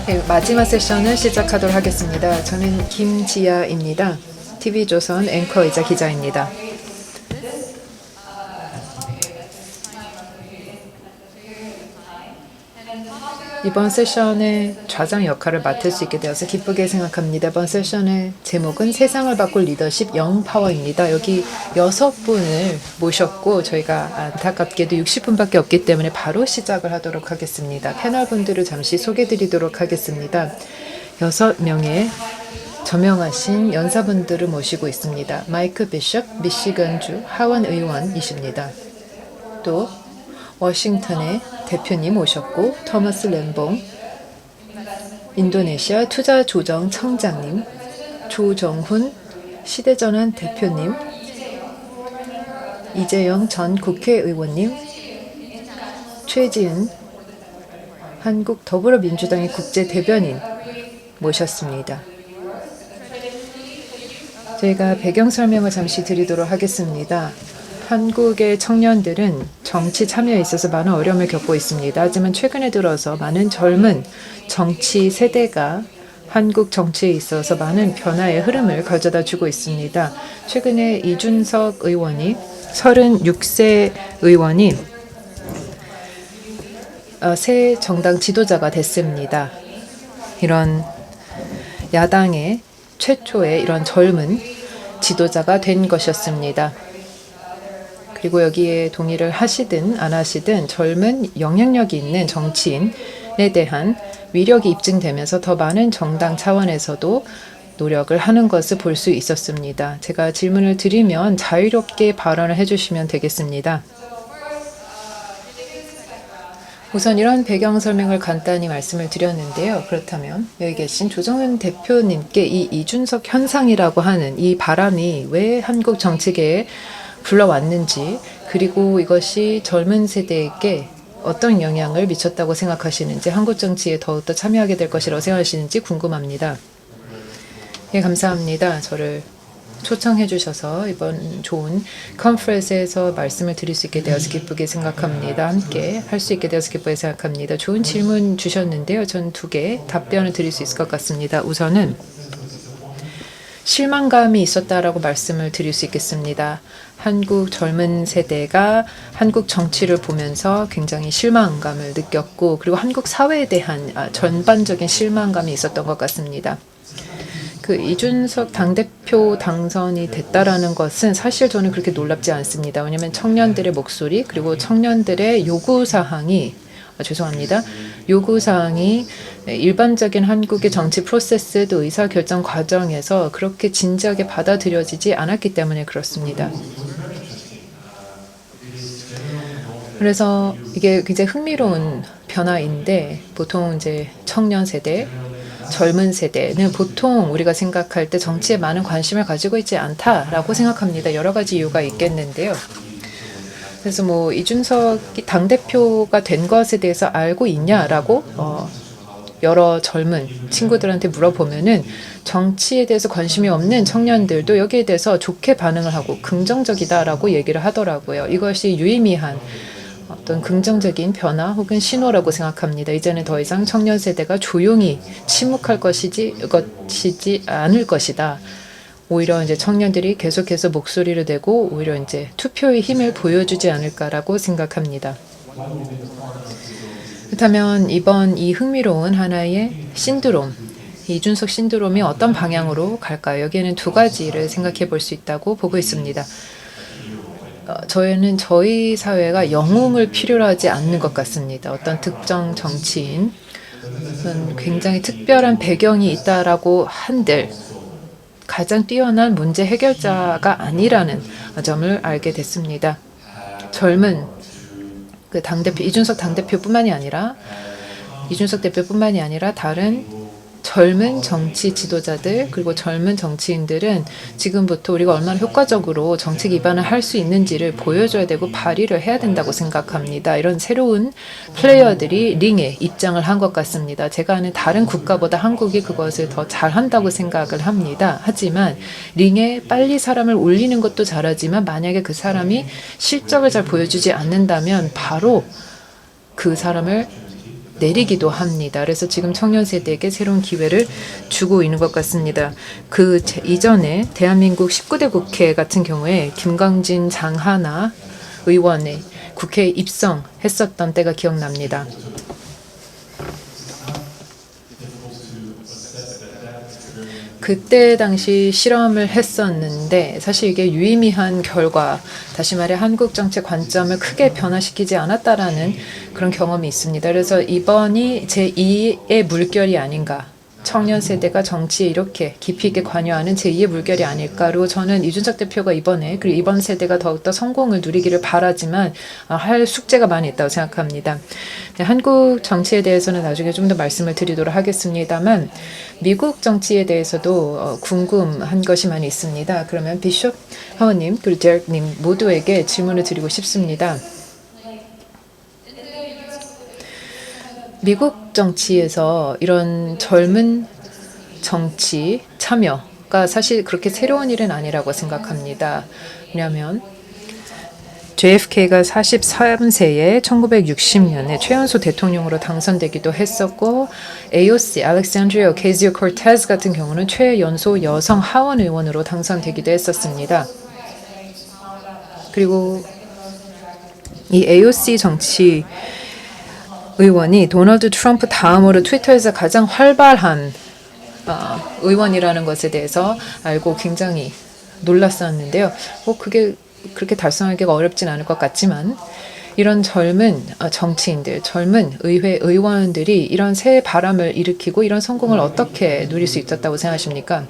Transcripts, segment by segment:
네, 마지막 세션을 시작하도록 하겠습니다. 저는 김지아입니다. TV조선 앵커이자 기자입니다. 이번 세션의 좌장 역할을 맡을 수 있게 되어서 기쁘게 생각합니다. 이번 세션의 제목은 세상을 바꿀 리더십 영파워입니다. 여기 6분을 모셨고 저희가 안타깝게도 60분밖에 없기 때문에 바로 시작을 하도록 하겠습니다. 패널분들을 잠시 소개드리도록 하겠습니다. 6명의 저명하신 연사분들을 모시고 있습니다. 마이크 비숍, 미시건주 하원 의원이십니다. 또 워싱턴의 대표님 오셨고, 토머스 램봉 인도네시아 투자조정청장님, 조정훈 시대전환 대표님, 이재영 전 국회의원님, 최지은 한국 더불어민주당의 국제대변인 모셨습니다. 저희가 배경 설명을 잠시 드리도록 하겠습니다. 한국의 청년들은 정치 참여에 있어서 많은 어려움을 겪고 있습니다. 하지만 최근에 들어서 많은 젊은 정치 세대가 한국 정치에 있어서 많은 변화의 흐름을 가져다 주고 있습니다. 최근에 이준석 의원이 36세 의원이 새 정당 지도자가 됐습니다. 이런 야당의 최초의 이런 젊은 지도자가 된 것이었습니다. 그리고 여기에 동의를 하시든 안 하시든 젊은 영향력이 있는 정치인에 대한 위력이 입증되면서 더 많은 정당 차원에서도 노력을 하는 것을 볼 수 있었습니다. 제가 질문을 드리면 자유롭게 발언을 해주시면 되겠습니다. 우선 이런 배경 설명을 간단히 말씀을 드렸는데요. 그렇다면 여기 계신 조정훈 대표님께 이 이준석 현상이라고 하는 이 바람이 왜 한국 정치계에 불러왔는지, 그리고 이것이 젊은 세대에게 어떤 영향을 미쳤다고 생각하시는지, 한국 정치에 더욱더 참여하게 될 것이라고 생각하시는지 궁금합니다. 예, 감사합니다. 저를 초청해 주셔서 이번 좋은 컨퍼런스에서 말씀을 드릴 수 있게 되어서 기쁘게 생각합니다. 함께 할 수 있게 되어서 기쁘게 생각합니다. 좋은 질문 주셨는데요. 전 2개 답변을 드릴 수 있을 것 같습니다. 우선은 실망감이 있었다라고 말씀을 드릴 수 있겠습니다. 한국 젊은 세대가 한국 정치를 보면서 굉장히 실망감을 느꼈고, 그리고 한국 사회에 대한 전반적인 실망감이 있었던 것 같습니다. 그 이준석 당대표 당선이 됐다라는 것은 사실 저는 그렇게 놀랍지 않습니다. 왜냐하면 청년들의 목소리, 그리고 청년들의 요구사항이 요구사항이 일반적인 한국의 정치 프로세스 또 의사결정 과정에서 그렇게 진지하게 받아들여지지 않았기 때문에 그렇습니다. 그래서 이게 굉장히 흥미로운 변화인데, 보통 이제 청년 세대, 젊은 세대는 보통 우리가 생각할 때 정치에 많은 관심을 가지고 있지 않다라고 생각합니다. 여러 가지 이유가 있겠는데요. 그래서 뭐 이준석이 당대표가 된 것에 대해서 알고 있냐라고 여러 젊은 친구들한테 물어보면은 정치에 대해서 관심이 없는 청년들도 여기에 대해서 좋게 반응을 하고 긍정적이다라고 얘기를 하더라고요. 이것이 유의미한 어떤 긍정적인 변화 혹은 신호라고 생각합니다. 이제는 더 이상 청년 세대가 조용히 침묵할 것이지 않을 것이다. 오히려 이제 청년들이 계속해서 목소리를 내고 오히려 이제 투표의 힘을 보여주지 않을까라고 생각합니다. 그렇다면 이번 이 흥미로운 하나의 신드롬, 이준석 신드롬이 어떤 방향으로 갈까요? 여기에는 2가지를 생각해 볼 수 있다고 보고 있습니다. 저희는 저희 사회가 영웅을 필요로 하지 않는 것 같습니다. 어떤 특정 정치인, 굉장히 특별한 배경이 있다라고 한들 가장 뛰어난 문제 해결자가 아니라는 점을 알게 됐습니다. 젊은 그 당대표, 이준석 대표뿐만이 아니라 다른 젊은 정치 지도자들, 그리고 젊은 정치인들은 지금부터 우리가 얼마나 효과적으로 정치 기반을 할 수 있는지를 보여줘야 되고 발휘를 해야 된다고 생각합니다. 이런 새로운 플레이어들이 링에 입장을 한 것 같습니다. 제가 아는 다른 국가보다 한국이 그것을 더 잘한다고 생각을 합니다. 하지만 링에 빨리 사람을 올리는 것도 잘하지만 만약에 그 사람이 실적을 잘 보여주지 않는다면 바로 그 사람을 내리기도 합니다. 그래서 지금 청년 세대에게 새로운 기회를 주고 있는 것 같습니다. 그 이전에 대한민국 19대 국회 같은 경우에 김광진, 장하나 의원의 국회에 입성했었던 때가 기억납니다. 그때 당시 실험을 했었는데 사실 이게 유의미한 결과, 다시 말해 한국 정책 관점을 크게 변화시키지 않았다라는 그런 경험이 있습니다. 그래서 이번이 제2의 물결이 아닌가, 청년 세대가 정치에 이렇게 깊이 있게 관여하는 제2의 물결이 아닐까로 저는 이준석 대표가 그리고 이번 세대가 더욱더 성공을 누리기를 바라지만 할 숙제가 많이 있다고 생각합니다. 네, 한국 정치에 대해서는 나중에 좀 더 말씀을 드리도록 하겠습니다만 미국 정치에 대해서도 궁금한 것이 많이 있습니다. 그러면 비숍 하원님 그리고 데렉님 모두에게 질문을 드리고 싶습니다. 미국 정치에서 이런 젊은 정치 참여가 사실 그렇게 새로운 일은 아니라고 생각합니다. 왜냐하면 JFK가 43세에 1960년에 최연소 대통령으로 당선되기도 했었고 AOC, Alexandria Ocasio-Cortez 같은 경우는 최연소 여성 하원 의원으로 당선되기도 했었습니다. 그리고 이 AOC 정치 의원이 도널드 트럼프 다음으로 트위터에서 가장 활발한 의원이라는 것에 대해서 알고 굉장히 놀랐었는데요. 그게 그렇게 달성하기가 어렵진 않을 것 같지만 이런 젊은 정치인들, 젊은 의회 의원들이 이런 새 바람을 일으키고 이런 성공을 어떻게 누릴 수 있었다고 생각하십니까?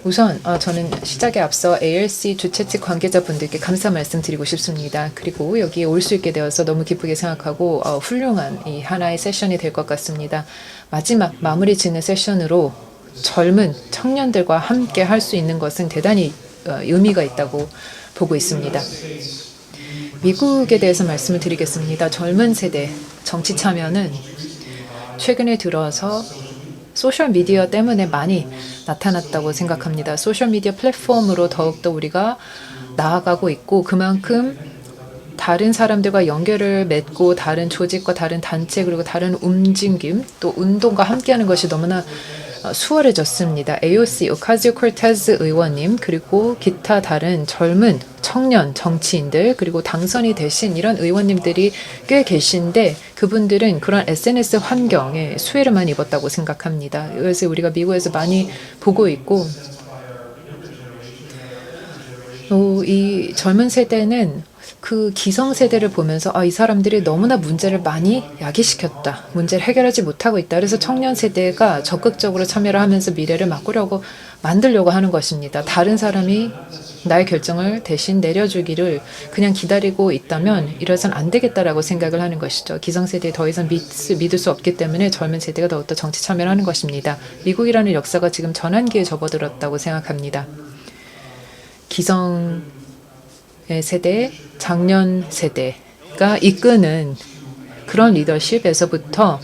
우선 저는 시작에 앞서 ALC 주최 측 관계자분들께 감사 말씀드리고 싶습니다. 그리고 여기에 올 수 있게 되어서 너무 기쁘게 생각하고 훌륭한 이 하나의 세션이 될 것 같습니다. 마지막 마무리 짓는 세션으로 젊은 청년들과 함께 할 수 있는 것은 대단히 의미가 있다고 보고 있습니다. 미국에 대해서 말씀을 드리겠습니다. 젊은 세대 정치 참여는 최근에 들어서 소셜미디어 때문에 많이 나타났다고 생각합니다. 소셜미디어 플랫폼으로 더욱더 우리가 나아가고 있고 그만큼 다른 사람들과 연결을 맺고 다른 조직과 다른 단체 그리고 다른 움직임 또 운동과 함께하는 것이 너무나 수월해졌습니다. AOC, 오카지오-코르테즈 의원님 그리고 기타 다른 젊은 청년 정치인들 그리고 당선이 되신 이런 의원님들이 꽤 계신데 그분들은 그런 SNS 환경에 수혜를 많이 입었다고 생각합니다. 그래서 우리가 미국에서 많이 보고 있고 이 젊은 세대는 그 기성세대를 보면서 이 사람들이 너무나 문제를 많이 야기시켰다. 문제를 해결하지 못하고 있다. 그래서 청년 세대가 적극적으로 참여를 하면서 미래를 만들려고 하는 것입니다. 다른 사람이 나의 결정을 대신 내려주기를 그냥 기다리고 있다면 이래선 안 되겠다라고 생각을 하는 것이죠. 기성세대에 더 이상 믿을 수 없기 때문에 젊은 세대가 더욱더 정치 참여를 하는 것입니다. 미국이라는 역사가 지금 전환기에 접어들었다고 생각합니다. 기성 세대, 장년 세대가 이끄는 그런 리더십에서부터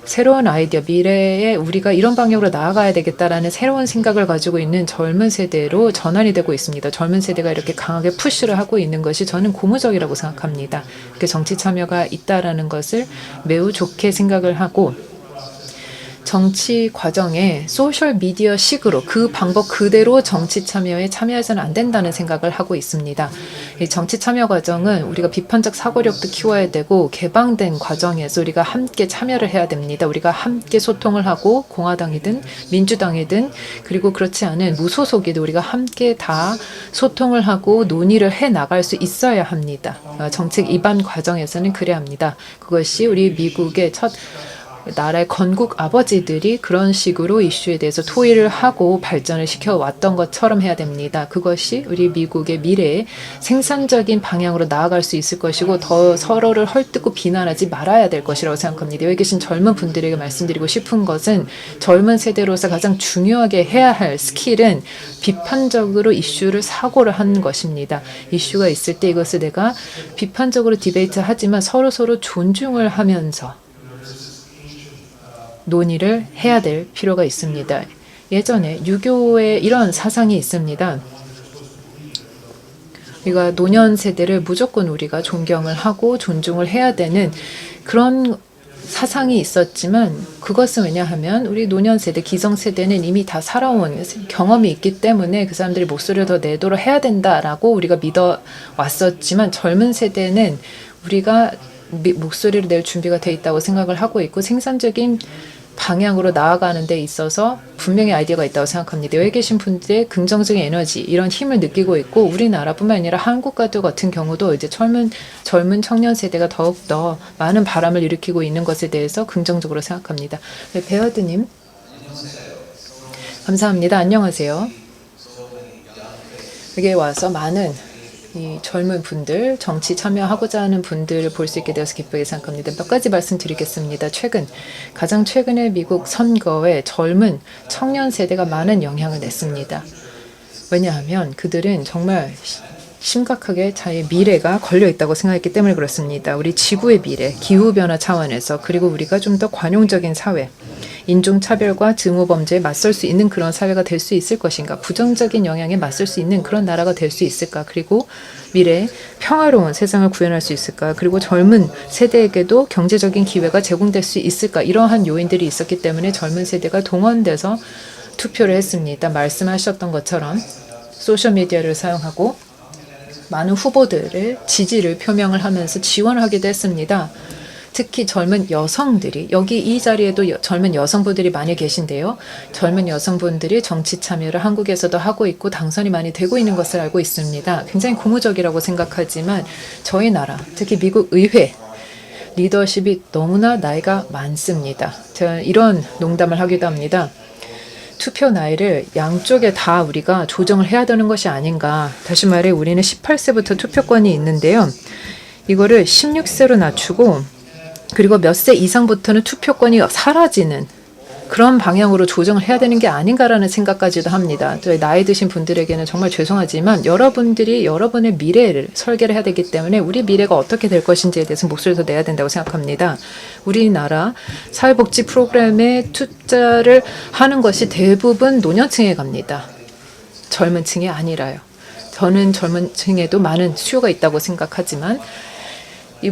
새로운 아이디어, 미래에 우리가 이런 방향으로 나아가야 되겠다라는 새로운 생각을 가지고 있는 젊은 세대로 전환이 되고 있습니다. 젊은 세대가 이렇게 강하게 푸시를 하고 있는 것이 저는 고무적이라고 생각합니다. 이렇게 정치 참여가 있다라는 것을 매우 좋게 생각을 하고 정치 과정에 소셜미디어 식으로 그 방법 그대로 정치 참여에 참여해서는 안 된다는 생각을 하고 있습니다. 이 정치 참여 과정은 우리가 비판적 사고력도 키워야 되고 개방된 과정에서 우리가 함께 참여를 해야 됩니다. 우리가 함께 소통을 하고 공화당이든 민주당이든 그리고 그렇지 않은 무소속이든 우리가 함께 다 소통을 하고 논의를 해 나갈 수 있어야 합니다. 정책 입안 과정에서는 그래야 합니다. 그것이 우리 미국의 첫 나라의 건국 아버지들이 그런 식으로 이슈에 대해서 토의를 하고 발전을 시켜왔던 것처럼 해야 됩니다. 그것이 우리 미국의 미래에 생산적인 방향으로 나아갈 수 있을 것이고 더 서로를 헐뜯고 비난하지 말아야 될 것이라고 생각합니다. 여기 계신 젊은 분들에게 말씀드리고 싶은 것은 젊은 세대로서 가장 중요하게 해야 할 스킬은 비판적으로 이슈를 사고를 하는 것입니다. 이슈가 있을 때 이것을 내가 비판적으로 디베이트하지만 서로 존중을 하면서 논의를 해야 될 필요가 있습니다. 예전에 유교에 이런 사상이 있습니다. 우리가 노년 세대를 무조건 우리가 존경을 하고 존중을 해야 되는 그런 사상이 있었지만 그것은 왜냐하면 우리 노년 세대, 기성 세대는 이미 다 살아온 경험이 있기 때문에 그 사람들이 목소리를 더 내도록 해야 된다라고 우리가 믿어 왔었지만 젊은 세대는 우리가 목소리를 낼 준비가 돼 있다고 생각을 하고 있고 생산적인 방향으로 나아가는 데 있어서 분명히 아이디어가 있다고 생각합니다. 여기 계신 분들의 긍정적인 에너지, 이런 힘을 느끼고 있고 우리나라뿐만 아니라 한국과 같은 경우도 이제 젊은 청년 세대가 더욱더 많은 바람을 일으키고 있는 것에 대해서 긍정적으로 생각합니다. 네, 베어드님 감사합니다. 안녕하세요. 여기에 와서 많은 이 젊은 분들, 정치 참여하고자 하는 분들을 볼 수 있게 되어서 기쁘게 생각합니다. 몇 가지 말씀드리겠습니다. 가장 최근에 미국 선거에 젊은 청년 세대가 많은 영향을 냈습니다. 왜냐하면 그들은 정말 심각하게 자기의 미래가 걸려있다고 생각했기 때문에 그렇습니다. 우리 지구의 미래, 기후변화 차원에서 그리고 우리가 좀 더 관용적인 사회, 인종차별과 증오범죄에 맞설 수 있는 그런 사회가 될 수 있을 것인가, 부정적인 영향에 맞설 수 있는 그런 나라가 될 수 있을까, 그리고 미래에 평화로운 세상을 구현할 수 있을까, 그리고 젊은 세대에게도 경제적인 기회가 제공될 수 있을까, 이러한 요인들이 있었기 때문에 젊은 세대가 동원돼서 투표를 했습니다. 말씀하셨던 것처럼 소셜미디어를 사용하고 많은 후보들의 지지를 표명을 하면서 지원을 하기도 했습니다. 특히 젊은 여성들이, 여기 이 자리에도 젊은 여성분들이 많이 계신데요. 젊은 여성분들이 정치 참여를 한국에서도 하고 있고 당선이 많이 되고 있는 것을 알고 있습니다. 굉장히 고무적이라고 생각하지만 저희 나라, 특히 미국 의회 리더십이 너무나 나이가 많습니다. 제가 이런 농담을 하기도 합니다. 투표 나이를 양쪽에 다 우리가 조정을 해야 되는 것이 아닌가. 다시 말해 우리는 18세부터 투표권이 있는데요. 이거를 16세로 낮추고 그리고 몇 세 이상부터는 투표권이 사라지는 그런 방향으로 조정을 해야 되는 게 아닌가라는 생각까지도 합니다. 저희 나이 드신 분들에게는 정말 죄송하지만 여러분들이 여러분의 미래를 설계를 해야 되기 때문에 우리 미래가 어떻게 될 것인지에 대해서 목소리를 더 내야 된다고 생각합니다. 우리나라 사회복지 프로그램에 투자를 하는 것이 대부분 노년층에 갑니다. 젊은 층이 아니라요. 저는 젊은 층에도 많은 수요가 있다고 생각하지만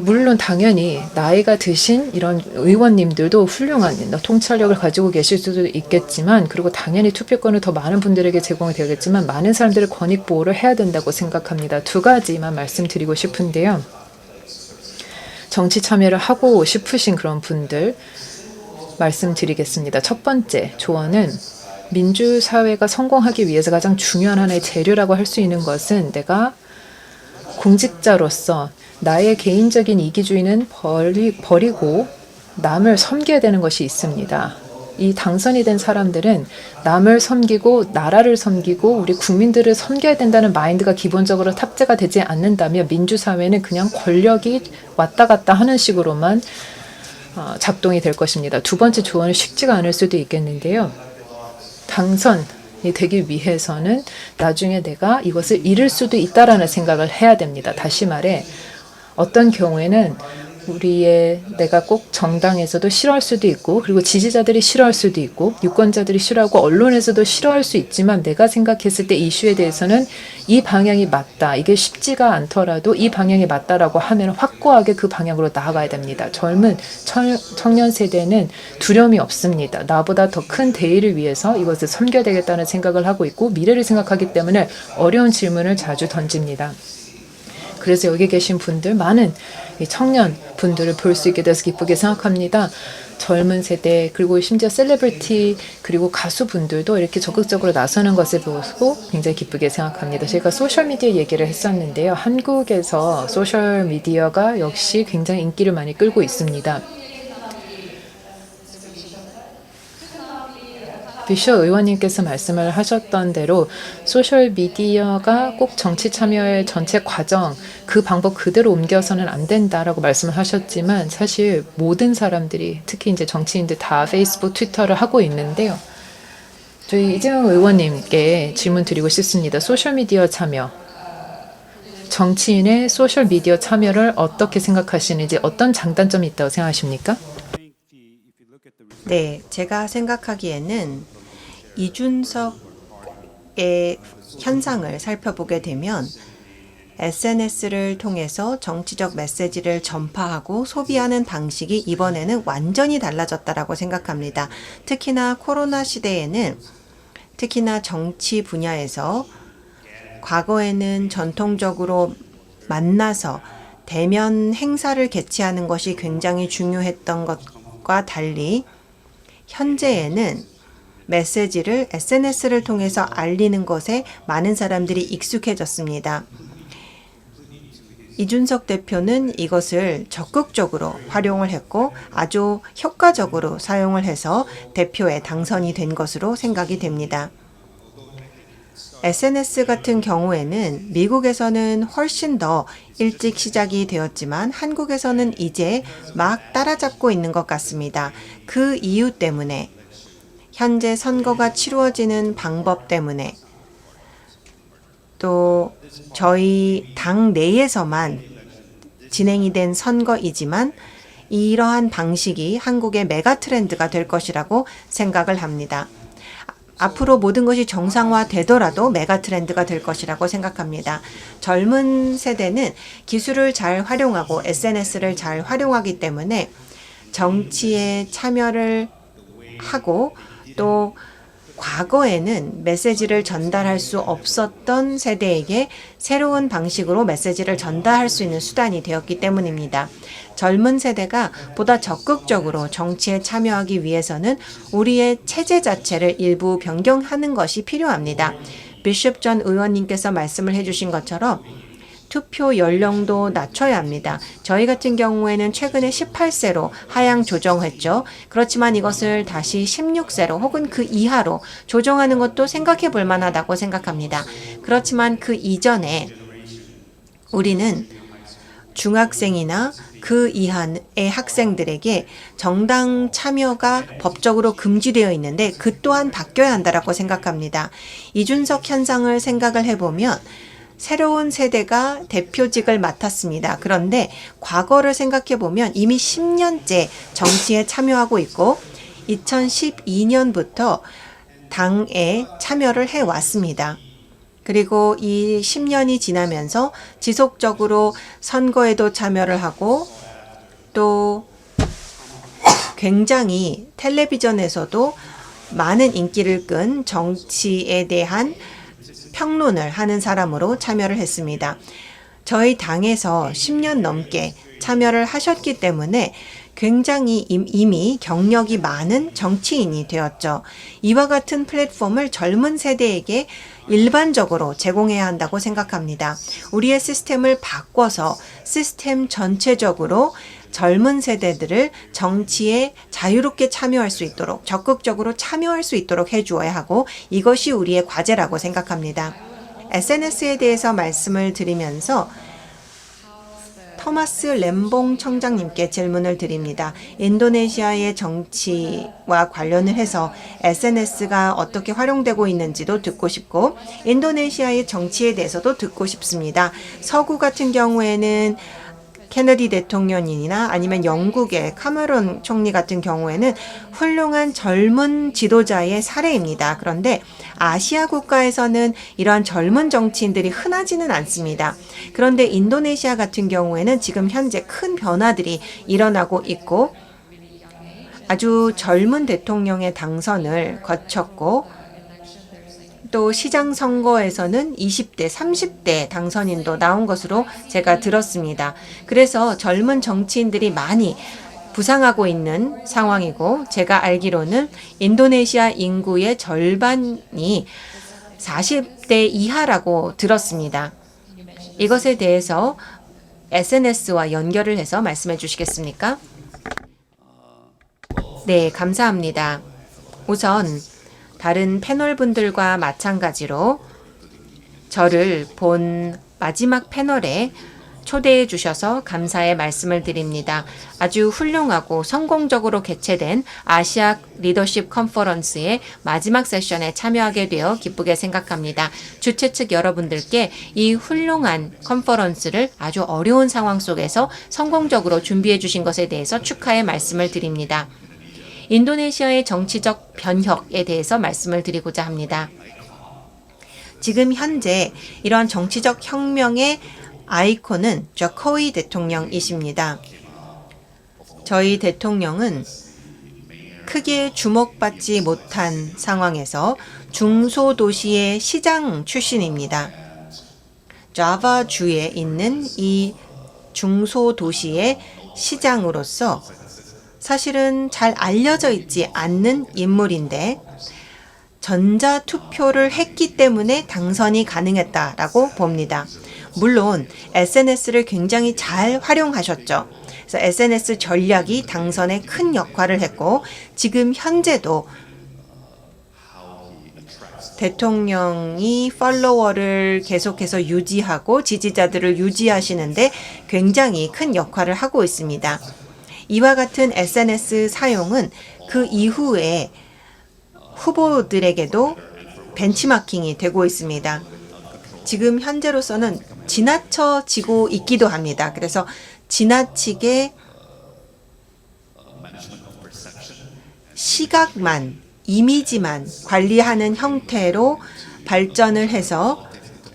물론 당연히 나이가 드신 이런 의원님들도 훌륭한 통찰력을 가지고 계실 수도 있겠지만 그리고 당연히 투표권을 더 많은 분들에게 제공이 되겠지만 많은 사람들의 권익 보호를 해야 된다고 생각합니다. 두 가지만 말씀드리고 싶은데요. 정치 참여를 하고 싶으신 그런 분들 말씀드리겠습니다. 첫 번째 조언은 민주사회가 성공하기 위해서 가장 중요한 하나의 재료라고 할 수 있는 것은 내가 공직자로서 나의 개인적인 이기주의는 버리고 남을 섬겨야 되는 것이 있습니다. 이 당선이 된 사람들은 남을 섬기고 나라를 섬기고 우리 국민들을 섬겨야 된다는 마인드가 기본적으로 탑재가 되지 않는다면 민주사회는 그냥 권력이 왔다 갔다 하는 식으로만 작동이 될 것입니다. 두 번째 조언은 쉽지가 않을 수도 있겠는데요. 당선이 되기 위해서는 나중에 내가 이것을 잃을 수도 있다라는 생각을 해야 됩니다. 다시 말해 어떤 경우에는 내가 꼭 정당에서도 싫어할 수도 있고 그리고 지지자들이 싫어할 수도 있고 유권자들이 싫어하고 언론에서도 싫어할 수 있지만 내가 생각했을 때 이슈에 대해서는 이 방향이 맞다. 이게 쉽지가 않더라도 이 방향이 맞다라고 하면 확고하게 그 방향으로 나아가야 됩니다. 젊은 청년 세대는 두려움이 없습니다. 나보다 더 큰 대의를 위해서 이것을 섬겨야 되겠다는 생각을 하고 있고 미래를 생각하기 때문에 어려운 질문을 자주 던집니다. 그래서 여기 계신 분들, 많은 청년 분들을 볼 수 있게 돼서 기쁘게 생각합니다. 젊은 세대, 그리고 심지어 셀레브리티, 그리고 가수분들도 이렇게 적극적으로 나서는 것을 보고 굉장히 기쁘게 생각합니다. 제가 소셜미디어 얘기를 했었는데요. 한국에서 소셜미디어가 역시 굉장히 인기를 많이 끌고 있습니다. 비셔 의원님께서 말씀을 하셨던 대로 소셜미디어가 꼭 정치 참여의 전체 과정, 그 방법 그대로 옮겨서는 안 된다라고 말씀을 하셨지만 사실 모든 사람들이 특히 이제 정치인들 다 페이스북, 트위터를 하고 있는데요. 저희 이재명 의원님께 질문 드리고 싶습니다. 소셜미디어 참여, 정치인의 소셜미디어 참여를 어떻게 생각하시는지 어떤 장단점이 있다고 생각하십니까? 네, 제가 생각하기에는 이준석의 현상을 살펴보게 되면 SNS를 통해서 정치적 메시지를 전파하고 소비하는 방식이 이번에는 완전히 달라졌다라고 생각합니다. 특히나 코로나 시대에는 특히나 정치 분야에서 과거에는 전통적으로 만나서 대면 행사를 개최하는 것이 굉장히 중요했던 것과 달리 현재에는 메시지를 SNS를 통해서 알리는 것에 많은 사람들이 익숙해졌습니다. 이준석 대표는 이것을 적극적으로 활용을 했고 아주 효과적으로 사용을 해서 대표에 당선이 된 것으로 생각이 됩니다. SNS 같은 경우에는 미국에서는 훨씬 더 일찍 시작이 되었지만 한국에서는 이제 막 따라잡고 있는 것 같습니다. 그 이유 때문에 현재 선거가 치루어지는 방법 때문에 또 저희 당 내에서만 진행이 된 선거이지만 이러한 방식이 한국의 메가 트렌드가 될 것이라고 생각을 합니다. 앞으로 모든 것이 정상화되더라도 메가 트렌드가 될 것이라고 생각합니다. 젊은 세대는 기술을 잘 활용하고 SNS를 잘 활용하기 때문에 정치에 참여를 하고 또 과거에는 메시지를 전달할 수 없었던 세대에게 새로운 방식으로 메시지를 전달할 수 있는 수단이 되었기 때문입니다. 젊은 세대가 보다 적극적으로 정치에 참여하기 위해서는 우리의 체제 자체를 일부 변경하는 것이 필요합니다. 비숍 전 의원님께서 말씀을 해주신 것처럼 투표 연령도 낮춰야 합니다. 저희 같은 경우에는 최근에 18세로 하향 조정했죠. 그렇지만 이것을 다시 16세로 혹은 그 이하로 조정하는 것도 생각해 볼 만하다고 생각합니다. 그렇지만 그 이전에 우리는 중학생이나 그 이하의 학생들에게 정당 참여가 법적으로 금지되어 있는데 그 또한 바뀌어야 한다고 생각합니다. 이준석 현상을 생각을 해보면 새로운 세대가 대표직을 맡았습니다. 그런데 과거를 생각해 보면 이미 10년째 정치에 참여하고 있고 2012년부터 당에 참여를 해왔습니다. 그리고 이 10년이 지나면서 지속적으로 선거에도 참여를 하고 또 굉장히 텔레비전에서도 많은 인기를 끈 정치에 대한 평론을 하는 사람으로 참여를 했습니다. 저희 당에서 10년 넘게 참여를 하셨기 때문에 굉장히 이미 경력이 많은 정치인이 되었죠. 이와 같은 플랫폼을 젊은 세대에게 일반적으로 제공해야 한다고 생각합니다. 우리의 시스템을 바꿔서 시스템 전체적으로 젊은 세대들을 정치에 자유롭게 참여할 수 있도록 적극적으로 참여할 수 있도록 해주어야 하고 이것이 우리의 과제라고 생각합니다. SNS에 대해서 말씀을 드리면서 토마스 램봉 청장님께 질문을 드립니다. 인도네시아의 정치와 관련을 해서 SNS가 어떻게 활용되고 있는지도 듣고 싶고 인도네시아의 정치에 대해서도 듣고 싶습니다. 서구 같은 경우에는 케네디 대통령이나 아니면 영국의 카메론 총리 같은 경우에는 훌륭한 젊은 지도자의 사례입니다. 그런데 아시아 국가에서는 이러한 젊은 정치인들이 흔하지는 않습니다. 그런데 인도네시아 같은 경우에는 지금 현재 큰 변화들이 일어나고 있고 아주 젊은 대통령의 당선을 거쳤고 또 시장 선거에서는 20대, 30대 당선인도 나온 것으로 제가 들었습니다. 그래서 젊은 정치인들이 많이 부상하고 있는 상황이고 제가 알기로는 인도네시아 인구의 절반이 40대 이하라고 들었습니다. 이것에 대해서 SNS와 연결을 해서 말씀해 주시겠습니까? 네, 감사합니다. 우선 다른 패널분들과 마찬가지로 저를 본 마지막 패널에 초대해 주셔서 감사의 말씀을 드립니다. 아주 훌륭하고 성공적으로 개최된 아시아 리더십 컨퍼런스의 마지막 세션에 참여하게 되어 기쁘게 생각합니다. 주최 측 여러분들께 이 훌륭한 컨퍼런스를 아주 어려운 상황 속에서 성공적으로 준비해 주신 것에 대해서 축하의 말씀을 드립니다. 인도네시아의 정치적 변혁에 대해서 말씀을 드리고자 합니다. 지금 현재 이러한 정치적 혁명의 아이콘은 조코이 대통령이십니다. 저희 대통령은 크게 주목받지 못한 상황에서 중소도시의 시장 출신입니다. 자바주에 있는 이 중소도시의 시장으로서 사실은 잘 알려져 있지 않는 인물인데 전자투표를 했기 때문에 당선이 가능했다라고 봅니다. 물론 SNS를 굉장히 잘 활용하셨죠. 그래서 SNS 전략이 당선에 큰 역할을 했고 지금 현재도 대통령이 팔로워를 계속해서 유지하고 지지자들을 유지하시는데 굉장히 큰 역할을 하고 있습니다. 이와 같은 SNS 사용은 그 이후에 후보들에게도 벤치마킹이 되고 있습니다. 지금 현재로서는 지나쳐지고 있기도 합니다. 그래서 지나치게 시각만, 이미지만 관리하는 형태로 발전을 해서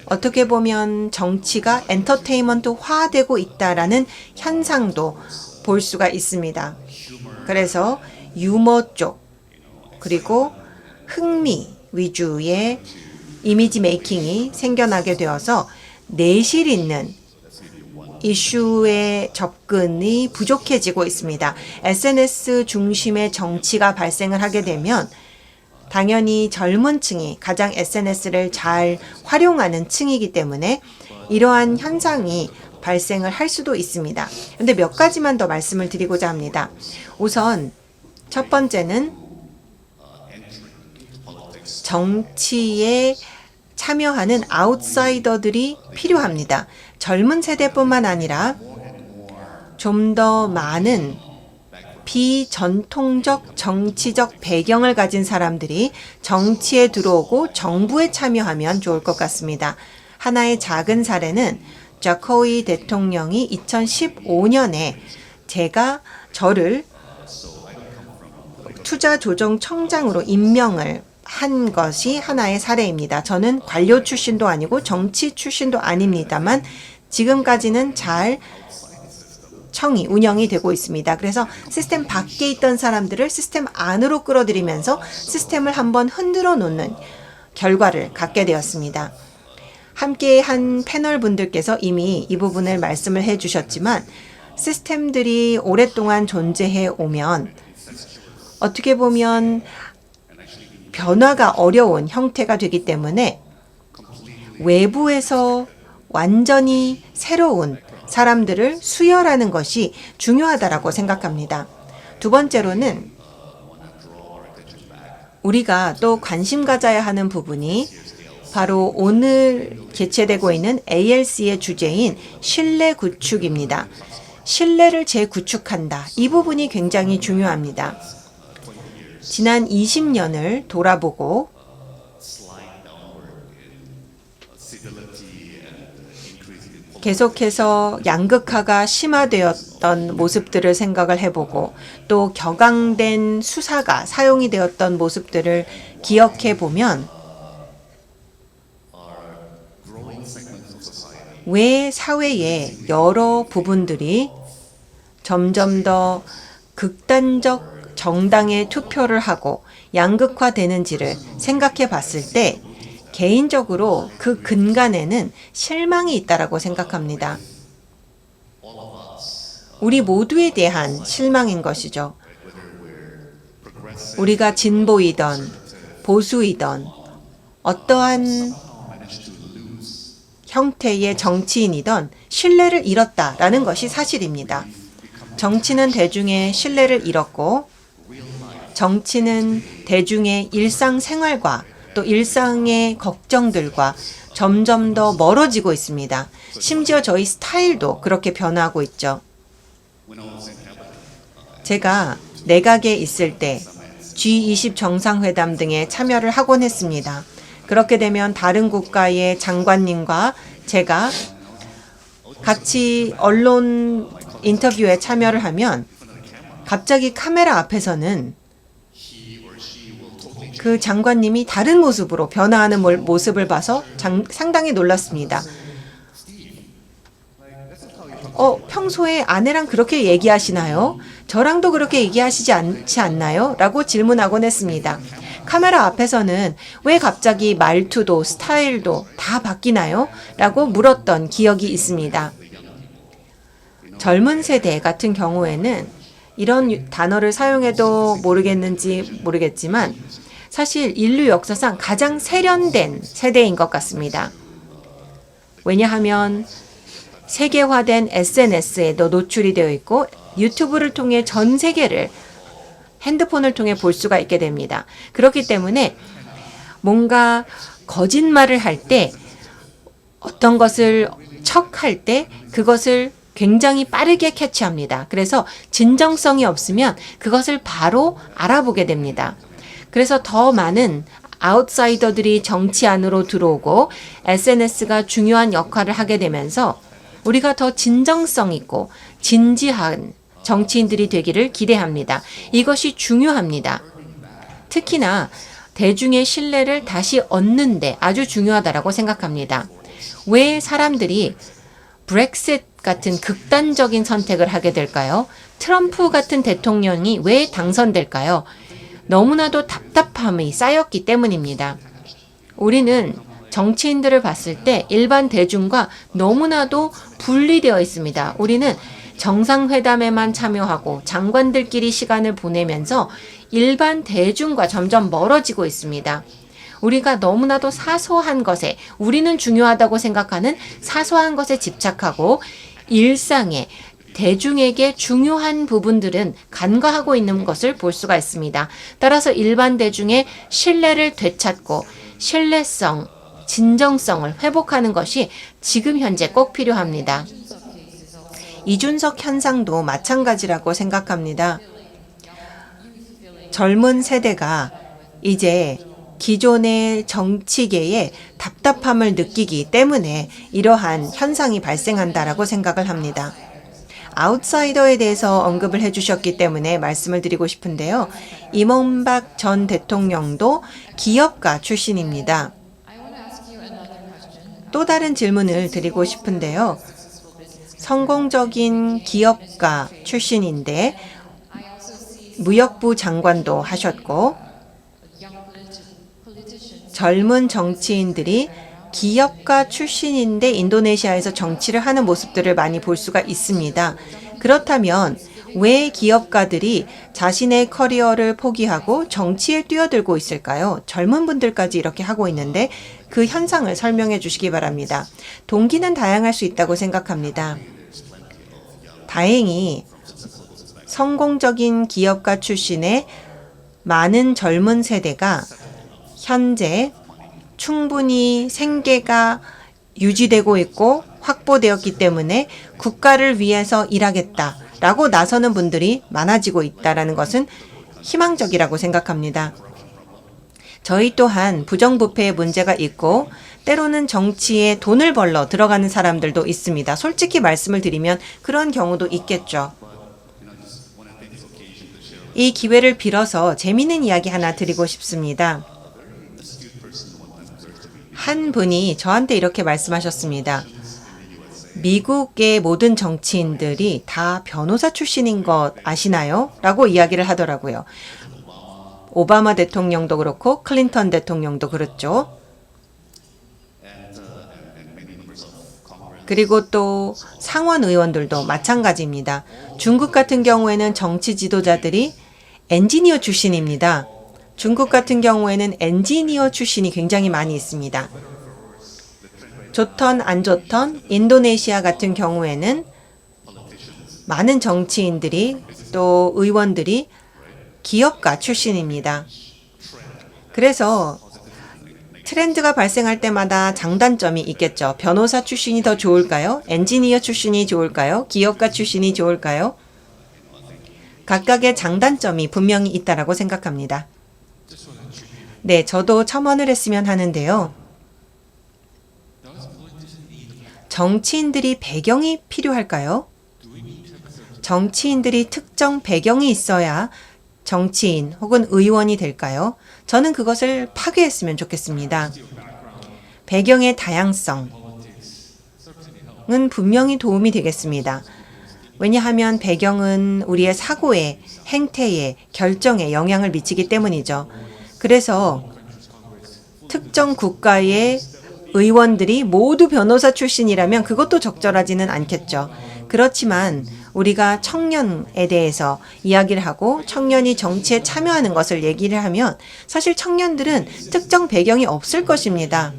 어떻게 보면 정치가 엔터테인먼트화되고 있다라는 현상도 볼 수가 있습니다. 그래서 유머 쪽 그리고 흥미 위주의 이미지 메이킹이 생겨나게 되어서 내실 있는 이슈의 접근이 부족해지고 있습니다. SNS 중심의 정치가 발생을 하게 되면 당연히 젊은 층이 가장 SNS를 잘 활용하는 층이기 때문에 이러한 현상이 발생을 할 수도 있습니다. 그런데 몇 가지만 더 말씀을 드리고자 합니다. 우선 첫 번째는 정치에 참여하는 아웃사이더들이 필요합니다. 젊은 세대뿐만 아니라 좀 더 많은 비전통적 정치적 배경을 가진 사람들이 정치에 들어오고 정부에 참여하면 좋을 것 같습니다. 하나의 작은 사례는 조코이 대통령이 2015년에 제가 저를 투자조정청장으로 임명을 한 것이 하나의 사례입니다. 저는 관료 출신도 아니고 정치 출신도 아닙니다만 지금까지는 잘 청이 운영이 되고 있습니다. 그래서 시스템 밖에 있던 사람들을 시스템 안으로 끌어들이면서 시스템을 한번 흔들어 놓는 결과를 갖게 되었습니다. 함께 한 패널 분들께서 이미 이 부분을 말씀을 해 주셨지만 시스템들이 오랫동안 존재해 오면 어떻게 보면 변화가 어려운 형태가 되기 때문에 외부에서 완전히 새로운 사람들을 수혈하는 것이 중요하다고 생각합니다. 두 번째로는 우리가 또 관심 가져야 하는 부분이 바로 오늘 개최되고 있는 ALC의 주제인 신뢰 구축입니다. 신뢰를 재구축한다. 이 부분이 굉장히 중요합니다. 지난 20년을 돌아보고 계속해서 양극화가 심화되었던 모습들을 생각을 해보고 또 격앙된 수사가 사용이 되었던 모습들을 기억해 보면 왜 사회의 여러 부분들이 점점 더 극단적 정당에 투표를 하고 양극화되는지를 생각해 봤을 때 개인적으로 그 근간에는 실망이 있다라고 생각합니다. 우리 모두에 대한 실망인 것이죠. 우리가 진보이던 보수이던 어떠한 형태의 정치인이던 신뢰를 잃었다라는 것이 사실입니다. 정치는 대중의 신뢰를 잃었고 정치는 대중의 일상생활과 또 일상의 걱정들과 점점 더 멀어지고 있습니다. 심지어 저희 스타일도 그렇게 변화하고 있죠. 제가 내각에 있을 때 G20 정상회담 등에 참여를 하곤 했습니다. 그렇게 되면 다른 국가의 장관님과 제가 같이 언론 인터뷰에 참여를 하면 갑자기 카메라 앞에서는 그 장관님이 다른 모습으로 변화하는 모습을 봐서 상당히 놀랐습니다. 평소에 아내랑 그렇게 얘기하시나요? 저랑도 그렇게 얘기하시지 않지 않나요? 라고 질문하곤 했습니다. 카메라 앞에서는 왜 갑자기 말투도 스타일도 다 바뀌나요? 라고 물었던 기억이 있습니다. 젊은 세대 같은 경우에는 이런 단어를 사용해도 모르겠지만 사실 인류 역사상 가장 세련된 세대인 것 같습니다. 왜냐하면 세계화된 SNS에도 노출이 되어 있고 유튜브를 통해 전 세계를 핸드폰을 통해 볼 수가 있게 됩니다. 그렇기 때문에 뭔가 거짓말을 할 때 어떤 것을 척할 때 그것을 굉장히 빠르게 캐치합니다. 그래서 진정성이 없으면 그것을 바로 알아보게 됩니다. 그래서 더 많은 아웃사이더들이 정치 안으로 들어오고 SNS가 중요한 역할을 하게 되면서 우리가 더 진정성 있고 진지한 정치인들이 되기를 기대합니다. 이것이 중요합니다. 특히나 대중의 신뢰를 다시 얻는데 아주 중요하다고 생각합니다. 왜 사람들이 브렉sit 같은 극단적인 선택을 하게 될까요? 트럼프 같은 대통령이 왜 당선될까요? 너무나도 답답함이 쌓였기 때문입니다. 우리는 정치인들을 봤을 때 일반 대중과 너무나도 분리되어 있습니다. 우리는 정상회담에만 참여하고 장관들끼리 시간을 보내면서 일반 대중과 점점 멀어지고 있습니다. 우리가 너무나도 사소한 것에, 우리는 중요하다고 생각하는 사소한 것에 집착하고 일상에 대중에게 중요한 부분들은 간과하고 있는 것을 볼 수가 있습니다. 따라서 일반 대중의 신뢰를 되찾고 신뢰성, 진정성을 회복하는 것이 지금 현재 꼭 필요합니다. 이준석 현상도 마찬가지라고 생각합니다. 젊은 세대가 이제 기존의 정치계의 답답함을 느끼기 때문에 이러한 현상이 발생한다라고 생각을 합니다. 아웃사이더에 대해서 언급을 해주셨기 때문에 말씀을 드리고 싶은데요. 이명박 전 대통령도 기업가 출신입니다. 또 다른 질문을 드리고 싶은데요. 성공적인 기업가 출신인데 무역부 장관도 하셨고 젊은 정치인들이 기업가 출신인데 인도네시아에서 정치를 하는 모습들을 많이 볼 수가 있습니다. 그렇다면 왜 기업가들이 자신의 커리어를 포기하고 정치에 뛰어들고 있을까요? 젊은 분들까지 이렇게 하고 있는데 그 현상을 설명해 주시기 바랍니다. 동기는 다양할 수 있다고 생각합니다. 다행히 성공적인 기업가 출신의 많은 젊은 세대가 현재 충분히 생계가 유지되고 있고 확보되었기 때문에 국가를 위해서 일하겠다라고 나서는 분들이 많아지고 있다는 것은 희망적이라고 생각합니다. 저희 또한 부정부패의 문제가 있고 때로는 정치에 돈을 벌러 들어가는 사람들도 있습니다. 솔직히 말씀을 드리면 그런 경우도 있겠죠. 이 기회를 빌어서 재미있는 이야기 하나 드리고 싶습니다. 한 분이 저한테 이렇게 말씀하셨습니다. 미국의 모든 정치인들이 다 변호사 출신인 것 아시나요? 라고 이야기를 하더라고요. 오바마 대통령도 그렇고 클린턴 대통령도 그렇죠. 그리고 또 상원 의원들도 마찬가지입니다. 중국 같은 경우에는 정치 지도자들이 엔지니어 출신입니다. 중국 같은 경우에는 엔지니어 출신이 굉장히 많이 있습니다. 좋던 안 좋던 인도네시아 같은 경우에는 많은 정치인들이 또 의원들이 기업가 출신입니다. 그래서 트렌드가 발생할 때마다 장단점이 있겠죠. 변호사 출신이 더 좋을까요? 엔지니어 출신이 좋을까요? 기업가 출신이 좋을까요? 각각의 장단점이 분명히 있다라고 생각합니다. 네, 저도 첨언을 했으면 하는데요. 정치인들이 배경이 필요할까요? 정치인들이 특정 배경이 있어야 정치인 혹은 의원이 될까요? 저는 그것을 파괴했으면 좋겠습니다. 배경의 다양성, 분명히 도움이 되겠습니다. 왜냐하면 배경은 우리의 사고에, 행태에, 결정에 영향을 미치기 때문이죠. 그래서 특정 국가의 의원들이 모두 변호사 출신이라면 그것도 적절하지는 않겠죠. 그렇지만 우리가 청년에 대해서 이야기를 하고 청년이 정치에 참여하는 것을 얘기를 하면 사실 청년들은 특정 배경이 없을 것입니다.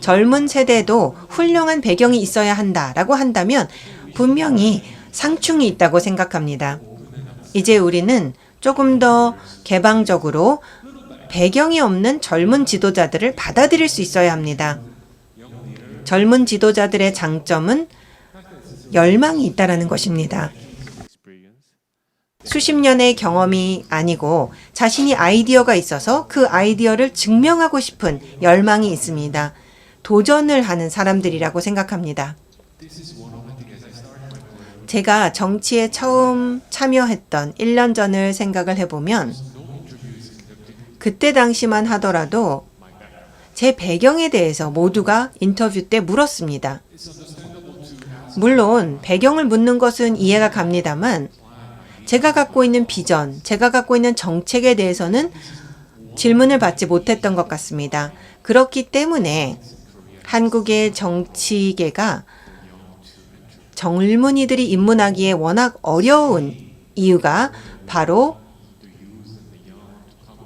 젊은 세대도 훌륭한 배경이 있어야 한다라고 한다면 분명히 상충이 있다고 생각합니다. 이제 우리는 조금 더 개방적으로 배경이 없는 젊은 지도자들을 받아들일 수 있어야 합니다. 젊은 지도자들의 장점은 열망이 있다라는 것입니다. 수십 년의 경험이 아니고 자신이 아이디어가 있어서 그 아이디어를 증명하고 싶은 열망이 있습니다. 도전을 하는 사람들이라고 생각합니다. 제가 정치에 처음 참여했던 1년 전을 생각을 해보면 그때 당시만 하더라도 제 배경에 대해서 모두가 인터뷰 때 물었습니다. 물론 배경을 묻는 것은 이해가 갑니다만 제가 갖고 있는 비전, 제가 갖고 있는 정책에 대해서는 질문을 받지 못했던 것 같습니다. 그렇기 때문에 한국의 정치계가 젊은이들이 입문하기에 워낙 어려운 이유가 바로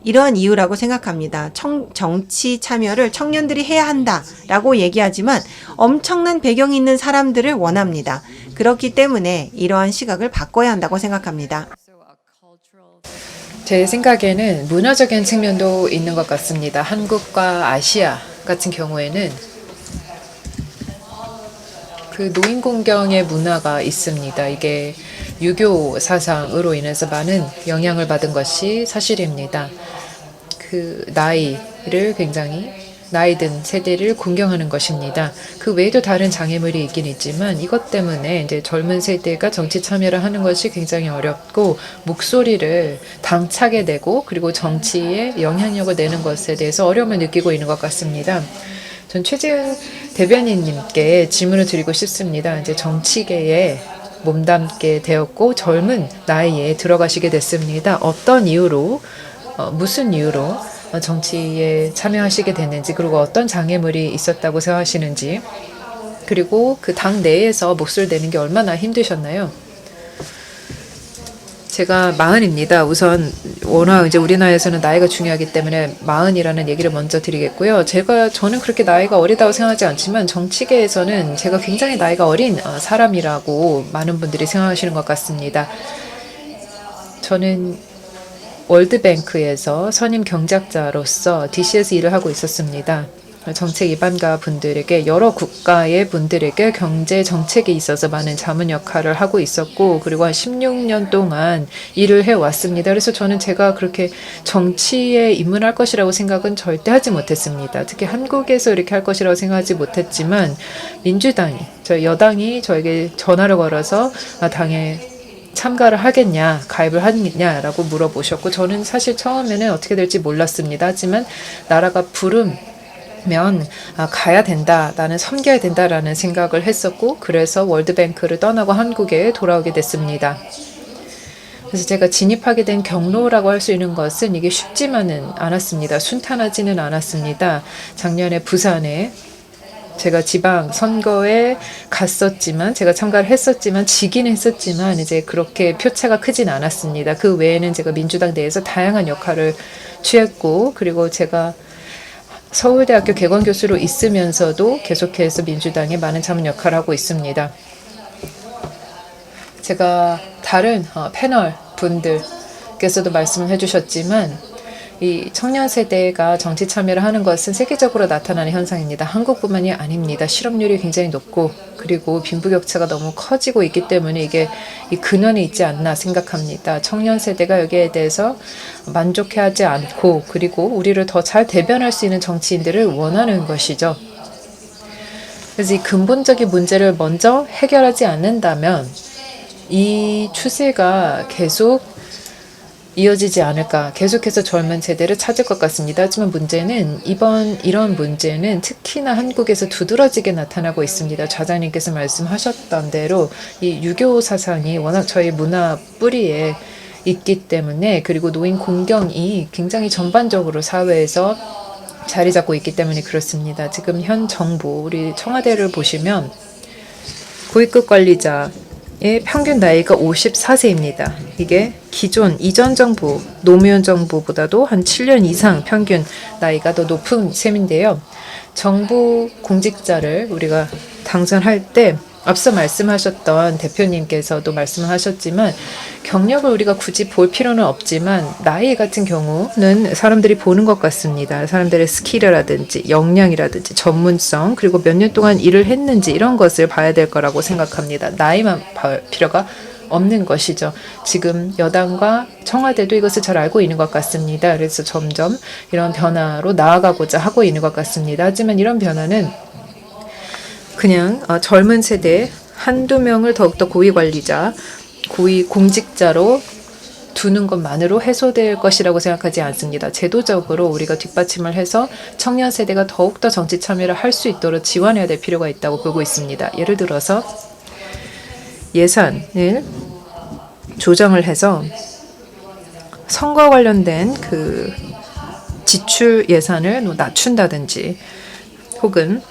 이러한 이유라고 생각합니다. 정치 참여를 청년들이 해야 한다라고 얘기하지만 엄청난 배경이 있는 사람들을 원합니다. 그렇기 때문에 이러한 시각을 바꿔야 한다고 생각합니다. 제 생각에는 문화적인 측면도 있는 것 같습니다. 한국과 아시아 같은 경우에는 그 노인공경의 문화가 있습니다. 이게 유교 사상으로 인해서 많은 영향을 받은 것이 사실입니다. 그 나이를 굉장히 나이 든 세대를 공경하는 것입니다. 그 외에도 다른 장애물이 있긴 있지만 이것 때문에 이제 젊은 세대가 정치 참여를 하는 것이 굉장히 어렵고 목소리를 당차게 내고 그리고 정치에 영향력을 내는 것에 대해서 어려움을 느끼고 있는 것 같습니다. 전 최재은 대변인님께 질문을 드리고 싶습니다. 이제 정치계에 몸담게 되었고 젊은 나이에 들어가시게 됐습니다. 어떤 이유로, 무슨 이유로 정치에 참여하시게 됐는지, 그리고 어떤 장애물이 있었다고 생각하시는지, 그리고 그 당 내에서 목소리를 내는 게 얼마나 힘드셨나요? 제가 40입니다. 우선 워낙 이제 우리나라에서는 나이가 중요하기 때문에 40이라는 얘기를 먼저 드리겠고요. 저는 그렇게 나이가 어리다고 생각하지 않지만 정치계에서는 제가 굉장히 나이가 어린 사람이라고 많은 분들이 생각하시는 것 같습니다. 저는 월드뱅크에서 선임 경제학자로서 DC에서 일을 하고 있었습니다. 정책 입안가 분들에게, 여러 국가의 분들에게 경제 정책에 있어서 많은 자문 역할을 하고 있었고, 그리고 한 16년 동안 일을 해왔습니다. 그래서 저는 제가 그렇게 정치에 입문할 것이라고 생각은 절대 하지 못했습니다. 특히 한국에서 이렇게 할 것이라고 생각하지 못했지만 민주당이, 저희 여당이 저에게 전화를 걸어서 당에 참가를 하겠냐, 가입을 하겠냐라고 물어보셨고, 저는 사실 처음에는 어떻게 될지 몰랐습니다. 하지만 나라가 부르면 가야 된다, 나는 섬겨야 된다라는 생각을 했었고, 그래서 월드뱅크를 떠나고 한국에 돌아오게 됐습니다. 그래서 제가 진입하게 된 경로라고 할 수 있는 것은 이게 쉽지만은 않았습니다. 순탄하지는 않았습니다. 작년에 부산에 제가 지방 선거에 갔었지만, 제가 참가를 했었지만, 지긴 했었지만, 이제 그렇게 표차가 크진 않았습니다. 그 외에는 제가 민주당 내에서 다양한 역할을 취했고, 그리고 제가 서울대학교 개건교수로 있으면서도 계속해서 민주당에 많은 자문 역할을 하고 있습니다. 제가 다른 패널 분들께서도 말씀을 해주셨지만, 이 청년 세대가 정치 참여를 하는 것은 세계적으로 나타나는 현상입니다. 한국뿐만이 아닙니다. 실업률이 굉장히 높고, 그리고 빈부격차가 너무 커지고 있기 때문에 이게 이 근원에 있지 않나 생각합니다. 청년 세대가 여기에 대해서 만족해하지 않고, 그리고 우리를 더 잘 대변할 수 있는 정치인들을 원하는 것이죠. 그래서 이 근본적인 문제를 먼저 해결하지 않는다면 이 추세가 계속 이어지지 않을까. 계속해서 젊은 세대를 찾을 것 같습니다. 하지만 문제는 이런 문제는 특히나 한국에서 두드러지게 나타나고 있습니다. 좌장님께서 말씀하셨던 대로 이 유교 사상이 워낙 저희 문화 뿌리에 있기 때문에, 그리고 노인 공경이 굉장히 전반적으로 사회에서 자리 잡고 있기 때문에 그렇습니다. 지금 현 정부, 우리 청와대를 보시면 고위급 관리자의 평균 나이가 54세입니다. 이게 기존 이전 정부, 노무현 정부보다도 한 7년 이상 평균 나이가 더 높은 셈인데요. 정부 공직자를 우리가 당선할 때 앞서 말씀하셨던 대표님께서도 말씀을 하셨지만 경력을 우리가 굳이 볼 필요는 없지만 나이 같은 경우는 사람들이 보는 것 같습니다. 사람들의 스킬이라든지 역량이라든지 전문성, 그리고 몇 년 동안 일을 했는지 이런 것을 봐야 될 거라고 생각합니다. 나이만 볼 필요가 없는 것이죠. 지금 여당과 청와대도 이것을 잘 알고 있는 것 같습니다. 그래서 점점 이런 변화로 나아가고자 하고 있는 것 같습니다. 하지만 이런 변화는 그냥 젊은 세대 한두 명을 더욱더 고위 관리자, 고위 공직자로 두는 것만으로 해소될 것이라고 생각하지 않습니다. 제도적으로 우리가 뒷받침을 해서 청년 세대가 더욱더 정치 참여를 할 수 있도록 지원해야 될 필요가 있다고 보고 있습니다. 예를 들어서 예산을 조정을 해서 선거 관련된 그 지출 예산을 낮춘다든지, 혹은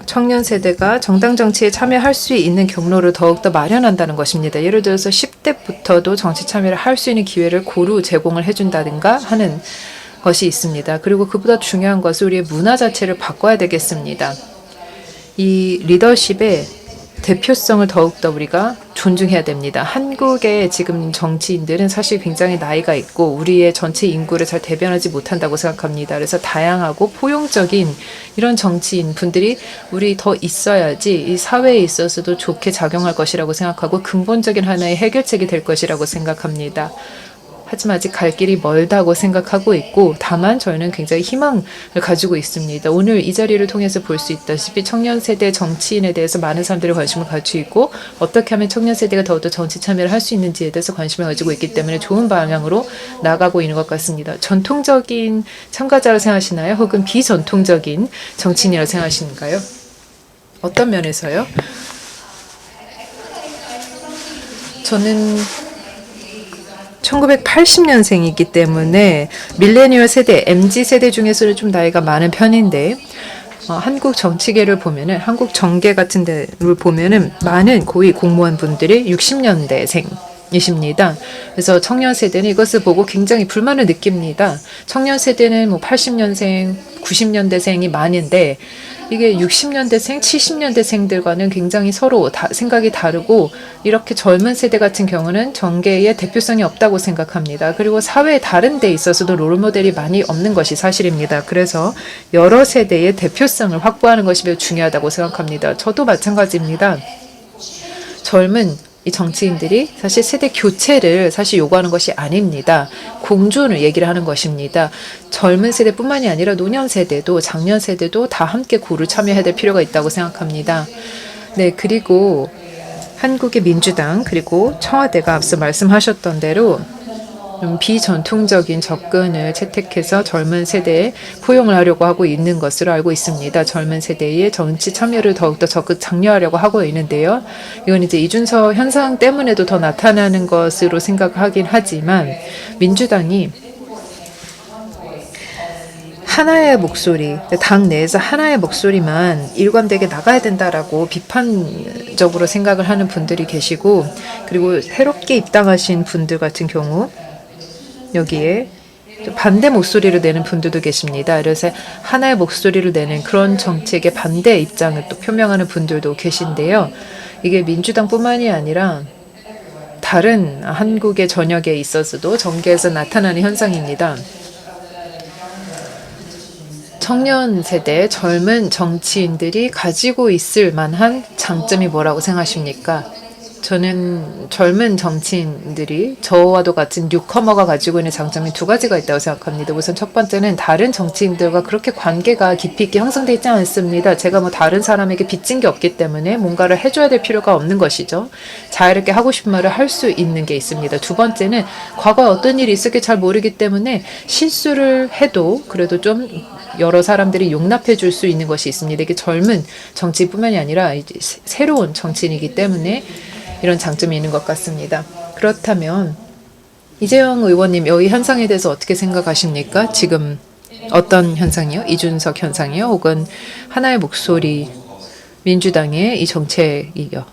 청년 세대가 정당 정치에 참여할 수 있는 경로를 더욱더 마련한다는 것입니다. 예를 들어서 10대부터도 정치 참여를 할 수 있는 기회를 고루 제공을 해준다든가 하는 것이 있습니다. 그리고 그보다 중요한 것은 우리의 문화 자체를 바꿔야 되겠습니다. 이 리더십의 대표성을 더욱더 우리가 존중해야 됩니다. 한국의 지금 정치인들은 사실 굉장히 나이가 있고 우리의 전체 인구를 잘 대변하지 못한다고 생각합니다. 그래서 다양하고 포용적인 이런 정치인 분들이 우리 더 있어야지 이 사회에 있어서도 좋게 작용할 것이라고 생각하고 근본적인 하나의 해결책이 될 것이라고 생각합니다. 하지만 아직 갈 길이 멀다고 생각하고 있고, 다만 저희는 굉장히 희망을 가지고 있습니다. 오늘 이 자리를 통해서 볼 수 있다시피 청년 세대 정치인에 대해서 많은 사람들이 관심을 가지고 있고, 어떻게 하면 청년 세대가 더욱더 정치 참여를 할 수 있는지에 대해서 관심을 가지고 있기 때문에 좋은 방향으로 나가고 있는 것 같습니다. 전통적인 참가자로 생각하시나요? 혹은 비전통적인 정치인이라고 생각하시는가요? 어떤 면에서요? 저는 1980년생이기 때문에 밀레니얼 세대, MZ 세대 중에서는 좀 나이가 많은 편인데, 한국 정치계를 보면은, 한국 정계 같은 데를 보면은 많은 고위 공무원 분들이 60년대생이십니다. 그래서 청년 세대는 이것을 보고 굉장히 불만을 느낍니다. 청년 세대는 뭐 80년생, 90년대생이 많은데 이게 60년대생, 70년대생들과는 굉장히 서로 생각이 다르고, 이렇게 젊은 세대 같은 경우는 정계의 대표성이 없다고 생각합니다. 그리고 사회 다른 데 있어서도 롤모델이 많이 없는 것이 사실입니다. 그래서 여러 세대의 대표성을 확보하는 것이 매우 중요하다고 생각합니다. 저도 마찬가지입니다. 젊은 이 정치인들이 사실 세대 교체를 사실 요구하는 것이 아닙니다. 공존을 얘기를 하는 것입니다. 젊은 세대뿐만이 아니라 노년 세대도 장년 세대도 다 함께 고루 참여해야 될 필요가 있다고 생각합니다. 네, 그리고 한국의 민주당 그리고 청와대가 앞서 말씀하셨던 대로 비전통적인 접근을 채택해서 젊은 세대에 포용을 하려고 하고 있는 것으로 알고 있습니다. 젊은 세대의 정치 참여를 더욱더 적극 장려하려고 하고 있는데요. 이건 이제 이준석 현상 때문에도 더 나타나는 것으로 생각하긴 하지만, 민주당이 하나의 목소리, 당 내에서 하나의 목소리만 일관되게 나가야 된다라고 비판적으로 생각을 하는 분들이 계시고, 그리고 새롭게 입당하신 분들 같은 경우 여기에 반대 목소리를 내는 분들도 계십니다. 그래서 하나의 목소리를 내는 그런 정책에 반대 입장을 또 표명하는 분들도 계신데요. 이게 민주당뿐만이 아니라 다른 한국의 전역에 있어서도 정계에서 나타나는 현상입니다. 청년 세대, 젊은 정치인들이 가지고 있을 만한 장점이 뭐라고 생각하십니까? 저는 젊은 정치인들이 저와도 같은 뉴커머가 가지고 있는 장점이 두 가지가 있다고 생각합니다. 우선 첫 번째는 다른 정치인들과 그렇게 관계가 깊이 있게 형성되어 있지 않습니다. 제가 뭐 다른 사람에게 빚진 게 없기 때문에 뭔가를 해줘야 될 필요가 없는 것이죠. 자유롭게 하고 싶은 말을 할 수 있는 게 있습니다. 두 번째는 과거에 어떤 일이 있을지 잘 모르기 때문에 실수를 해도 그래도 좀 여러 사람들이 용납해 줄 수 있는 것이 있습니다. 이게 젊은 정치인뿐만이 아니라 이제 새로운 정치인이기 때문에 이런 장점이 있는 것 같습니다. 그렇다면 이재영 의원님 이 현상에 대해서 어떻게 생각하십니까? 지금 어떤 현상이요? 이준석 현상이요? 혹은 하나의 목소리 민주당의 이 정책이요?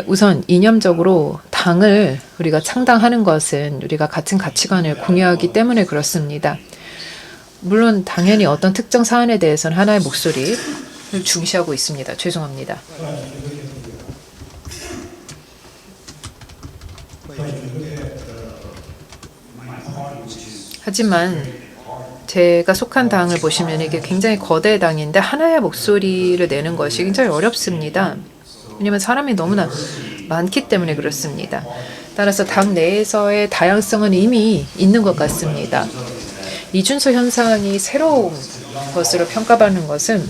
우선 이념적으로 당을 우리가 창당하는 것은 우리가 같은 가치관을 공유하기 때문에 그렇습니다. 물론 당연히 어떤 특정 사안에 대해서는 하나의 목소리를 중시하고 있습니다. 죄송합니다. 하지만 제가 속한 당을 보시면 이게 굉장히 거대 당인데 하나의 목소리를 내는 것이 굉장히 어렵습니다. 왜냐하면 사람이 너무나 많기 때문에 그렇습니다. 따라서 당 내에서의 다양성은 이미 있는 것 같습니다. 이준석 현상이 새로운 것으로 평가받는 것은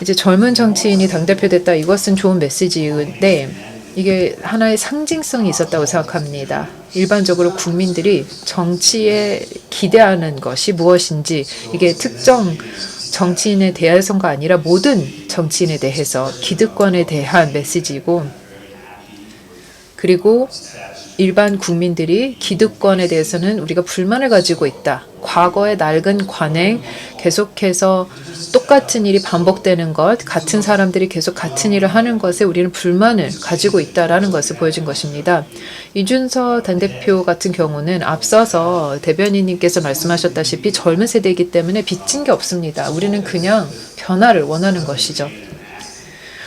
이제 젊은 정치인이 당대표 됐다. 이것은 좋은 메시지인데 이게 하나의 상징성이 있었다고 생각합니다. 일반적으로 국민들이 정치에 기대하는 것이 무엇인지 이게 특정 정치인에 대해서가 아니라 모든 정치인에 대해서 기득권에 대한 메시지이고 그리고 일반 국민들이 기득권에 대해서는 우리가 불만을 가지고 있다. 과거의 낡은 관행, 계속해서 똑같은 일이 반복되는 것, 같은 사람들이 계속 같은 일을 하는 것에 우리는 불만을 가지고 있다라는 것을 보여준 것입니다. 이준석 당대표 같은 경우는 앞서서 대변인님께서 말씀하셨다시피 젊은 세대이기 때문에 빚진 게 없습니다. 우리는 그냥 변화를 원하는 것이죠.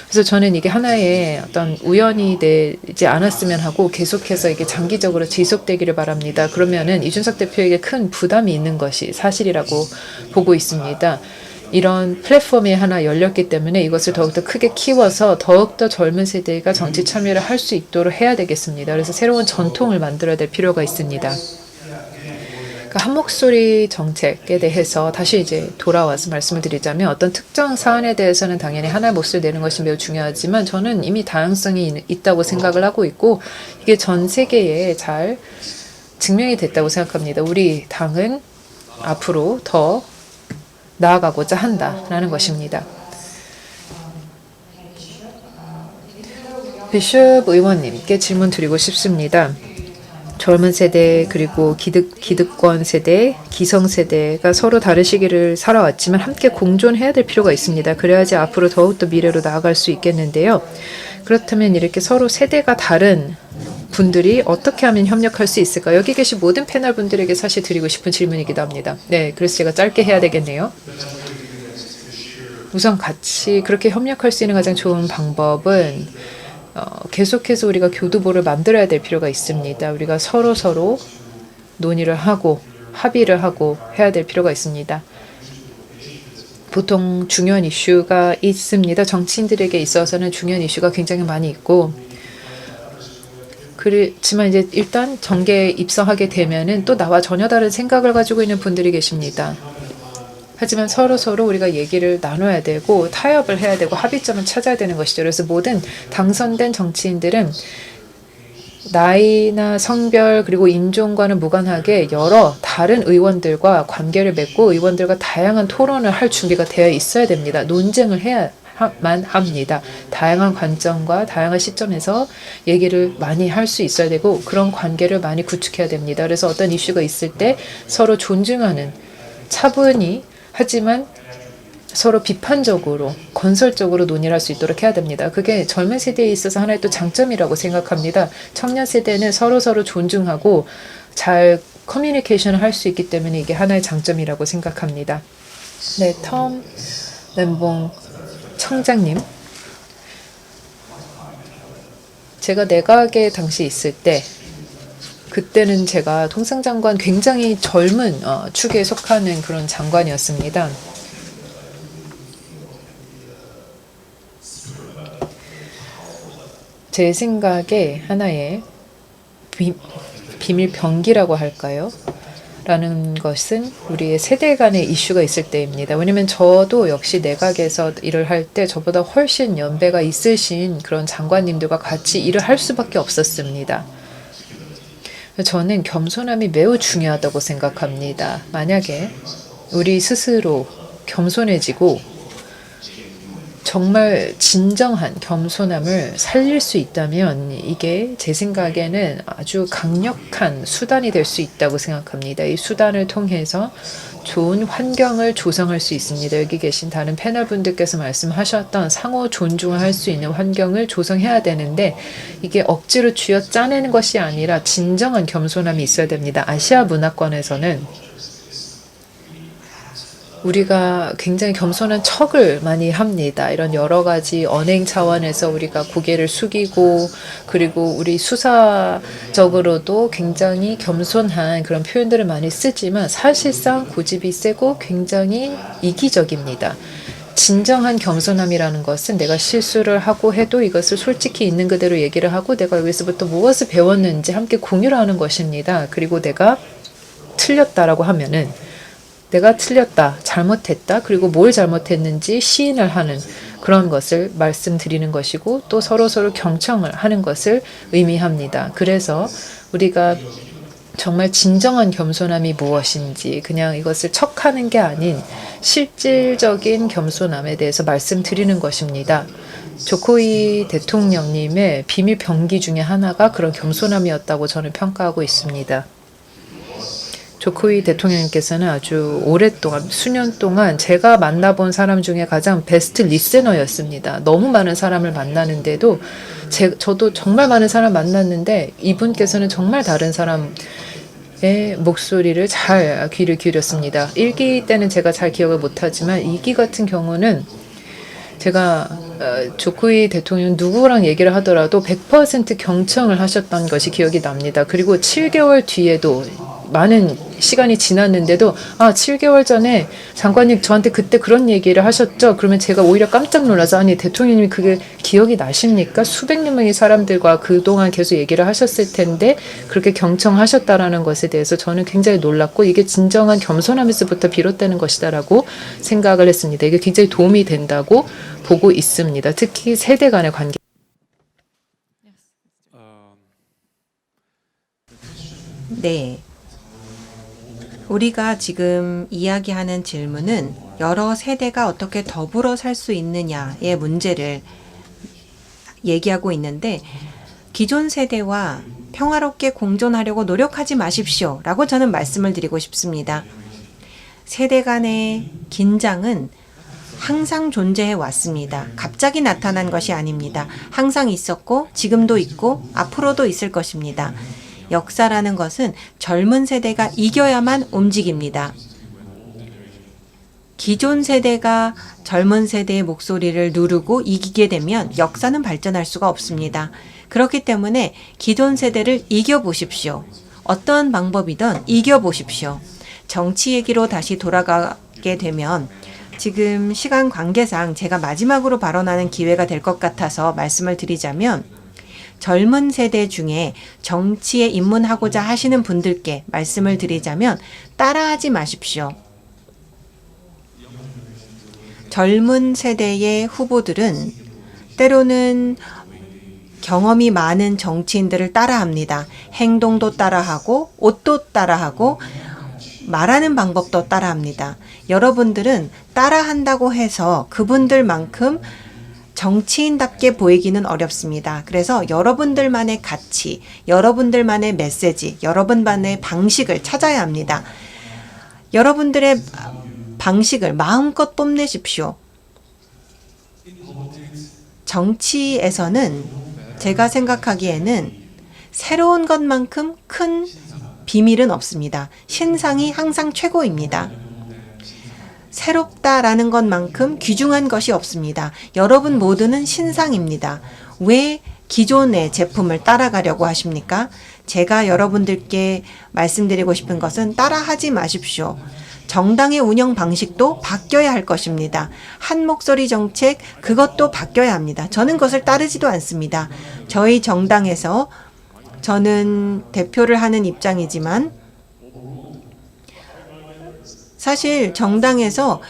그래서 저는 이게 하나의 어떤 우연이 되지 않았으면 하고 계속해서 이게 장기적으로 지속되기를 바랍니다. 그러면은 이준석 대표에게 큰 부담이 있는 것이 사실이라고 보고 있습니다. 이런 플랫폼이 하나 열렸기 때문에 이것을 더욱더 크게 키워서 더욱더 젊은 세대가 정치 참여를 할 수 있도록 해야 되겠습니다. 그래서 새로운 전통을 만들어야 될 필요가 있습니다. 그러니까 한 목소리 정책에 대해서 다시 이제 돌아와서 말씀을 드리자면 어떤 특정 사안에 대해서는 당연히 하나의 목소리 내는 것이 매우 중요하지만 저는 이미 다양성이 있다고 생각을 하고 있고 이게 전 세계에 잘 증명이 됐다고 생각합니다. 우리 당은 앞으로 더 나아가고자 한다라는 것입니다. 비숍 의원님께 질문 드리고 싶습니다. 젊은 세대 그리고 기득권 세대, 기성 세대가 서로 다른 시기를 살아왔지만 함께 공존해야 될 필요가 있습니다. 그래야지 앞으로 더욱더 미래로 나아갈 수 있겠는데요. 그렇다면 이렇게 서로 세대가 다른 분들이 어떻게 하면 협력할 수 있을까? 여기 계신 모든 패널 분들에게 사실 드리고 싶은 질문이기도 합니다. 네, 그래서 제가 짧게 해야 되겠네요. 우선 같이 그렇게 협력할 수 있는 가장 좋은 방법은 계속해서 우리가 교두보를 만들어야 될 필요가 있습니다. 우리가 서로 논의를 하고 합의를 하고 해야 될 필요가 있습니다. 보통 중요한 이슈가 있습니다. 정치인들에게 있어서는 중요한 이슈가 굉장히 많이 있고 그렇지만 이제 일단 정계에 입성하게 되면은 또 나와 전혀 다른 생각을 가지고 있는 분들이 계십니다. 하지만 서로 우리가 얘기를 나눠야 되고 타협을 해야 되고 합의점을 찾아야 되는 것이죠. 그래서 모든 당선된 정치인들은 나이나 성별 그리고 인종과는 무관하게 여러 다른 의원들과 관계를 맺고 의원들과 다양한 토론을 할 준비가 되어 있어야 됩니다. 논쟁을 해야만 합니다. 다양한 관점과 다양한 시점에서 얘기를 많이 할 수 있어야 되고 그런 관계를 많이 구축해야 됩니다. 그래서 어떤 이슈가 있을 때 서로 존중하는 차분히 하지만 서로 비판적으로 건설적으로 논의를 할 수 있도록 해야 됩니다. 그게 젊은 세대에 있어서 하나의 또 장점이라고 생각합니다. 청년 세대는 서로 존중하고 잘 커뮤니케이션을 할 수 있기 때문에 이게 하나의 장점이라고 생각합니다. 네, 텀 멘봉 청장님, 제가 내각에 당시 있을 때 그때는 제가 통상장관 굉장히 젊은 축에 속하는 그런 장관이었습니다. 제 생각에 하나의 비밀 병기라고 할까요? 라는 것은 우리의 세대 간의 이슈가 있을 때입니다. 왜냐면 저도 역시 내각에서 일을 할 때 저보다 훨씬 연배가 있으신 그런 장관님들과 같이 일을 할 수밖에 없었습니다. 저는 겸손함이 매우 중요하다고 생각합니다. 만약에 우리 스스로 겸손해지고 정말 진정한 겸손함을 살릴 수 있다면 이게 제 생각에는 아주 강력한 수단이 될 수 있다고 생각합니다. 이 수단을 통해서 좋은 환경을 조성할 수 있습니다. 여기 계신 다른 패널 분들께서 말씀하셨던 상호 존중을 할 수 있는 환경을 조성해야 되는데 이게 억지로 쥐어 짜내는 것이 아니라 진정한 겸손함이 있어야 됩니다. 아시아 문화권에서는 우리가 굉장히 겸손한 척을 많이 합니다. 이런 여러 가지 언행 차원에서 우리가 고개를 숙이고 그리고 우리 수사적으로도 굉장히 겸손한 그런 표현들을 많이 쓰지만 사실상 고집이 세고 굉장히 이기적입니다. 진정한 겸손함이라는 것은 내가 실수를 하고 해도 이것을 솔직히 있는 그대로 얘기를 하고 내가 여기서부터 무엇을 배웠는지 함께 공유를 하는 것입니다. 그리고 내가 틀렸다라고 하면은 내가 틀렸다, 잘못했다, 그리고 뭘 잘못했는지 시인을 하는 그런 것을 말씀드리는 것이고 또 서로서로 경청을 하는 것을 의미합니다. 그래서 우리가 정말 진정한 겸손함이 무엇인지 그냥 이것을 척하는 게 아닌 실질적인 겸손함에 대해서 말씀드리는 것입니다. 조코이 대통령님의 비밀 병기 중에 하나가 그런 겸손함이었다고 저는 평가하고 있습니다. 조코이 대통령님께서는 아주 오랫동안 수년 동안 제가 만나본 사람 중에 가장 베스트 리스너였습니다. 너무 많은 사람을 만나는데도 저도 정말 많은 사람 만났는데 이분께서는 정말 다른 사람의 목소리를 잘 귀를 기울였습니다. 1기 때는 제가 잘 기억을 못하지만 2기 같은 경우는 제가 조코이 대통령 누구랑 얘기를 하더라도 100% 경청을 하셨던 것이 기억이 납니다. 그리고 7개월 뒤에도 많은 시간이 지났는데도 7개월 전에 장관님 저한테 그때 그런 얘기를 하셨죠? 그러면 제가 오히려 깜짝 놀라서 아니 대통령님이 그게 기억이 나십니까? 수백 명의 사람들과 그동안 계속 얘기를 하셨을 텐데 그렇게 경청하셨다라는 것에 대해서 저는 굉장히 놀랐고 이게 진정한 겸손함에서부터 비롯되는 것이다라고 생각을 했습니다. 이게 굉장히 도움이 된다고 보고 있습니다. 특히 세대 간의 관계. 네. 우리가 지금 이야기하는 질문은 여러 세대가 어떻게 더불어 살 수 있느냐의 문제를 얘기하고 있는데 기존 세대와 평화롭게 공존하려고 노력하지 마십시오 라고 저는 말씀을 드리고 싶습니다. 세대 간의 긴장은 항상 존재해 왔습니다. 갑자기 나타난 것이 아닙니다. 항상 있었고 지금도 있고 앞으로도 있을 것입니다. 역사라는 것은 젊은 세대가 이겨야만 움직입니다. 기존 세대가 젊은 세대의 목소리를 누르고 이기게 되면 역사는 발전할 수가 없습니다. 그렇기 때문에 기존 세대를 이겨보십시오. 어떤 방법이든 이겨보십시오. 정치 얘기로 다시 돌아가게 되면 지금 시간 관계상 제가 마지막으로 발언하는 기회가 될 것 같아서 말씀을 드리자면 젊은 세대 중에 정치에 입문하고자 하시는 분들께 말씀을 드리자면 따라하지 마십시오. 젊은 세대의 후보들은 때로는 경험이 많은 정치인들을 따라합니다. 행동도 따라하고 옷도 따라하고 말하는 방법도 따라합니다. 여러분들은 따라한다고 해서 그분들만큼 정치인답게 보이기는 어렵습니다. 그래서 여러분들만의 가치, 여러분들만의 메시지, 여러분만의 방식을 찾아야 합니다. 여러분들의 방식을 마음껏 뽐내십시오. 정치에서는 제가 생각하기에는 새로운 것만큼 큰 비밀은 없습니다. 신상이 항상 최고입니다. 새롭다라는 것만큼 귀중한 것이 없습니다. 여러분 모두는 신상입니다. 왜 기존의 제품을 따라가려고 하십니까? 제가 여러분들께 말씀드리고 싶은 것은 따라하지 마십시오. 정당의 운영 방식도 바뀌어야 할 것입니다. 한 목소리 정책, 그것도 바뀌어야 합니다. 저는 그것을 따르지도 않습니다. 저희 정당에서 저는 대표를 하는 입장이지만 사실 정당에서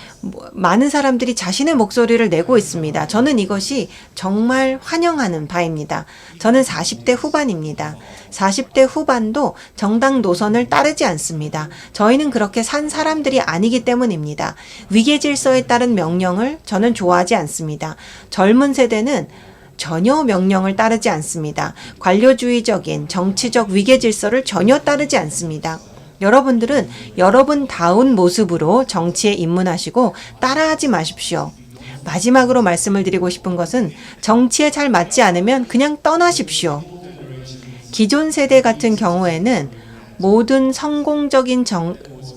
많은 사람들이 자신의 목소리를 내고 있습니다. 저는 이것이 정말 환영하는 바입니다. 저는 40대 후반입니다. 40대 후반도 정당 노선을 따르지 않습니다. 저희는 그렇게 산 사람들이 아니기 때문입니다. 위계 질서에 따른 명령을 저는 좋아하지 않습니다. 젊은 세대는 전혀 명령을 따르지 않습니다. 관료주의적인 정치적 위계 질서를 전혀 따르지 않습니다. 여러분들은 여러분다운 모습으로 정치에 입문하시고 따라하지 마십시오. 마지막으로 말씀을 드리고 싶은 것은 정치에 잘 맞지 않으면 그냥 떠나십시오. 기존 세대 같은 경우에는 모든 성공적인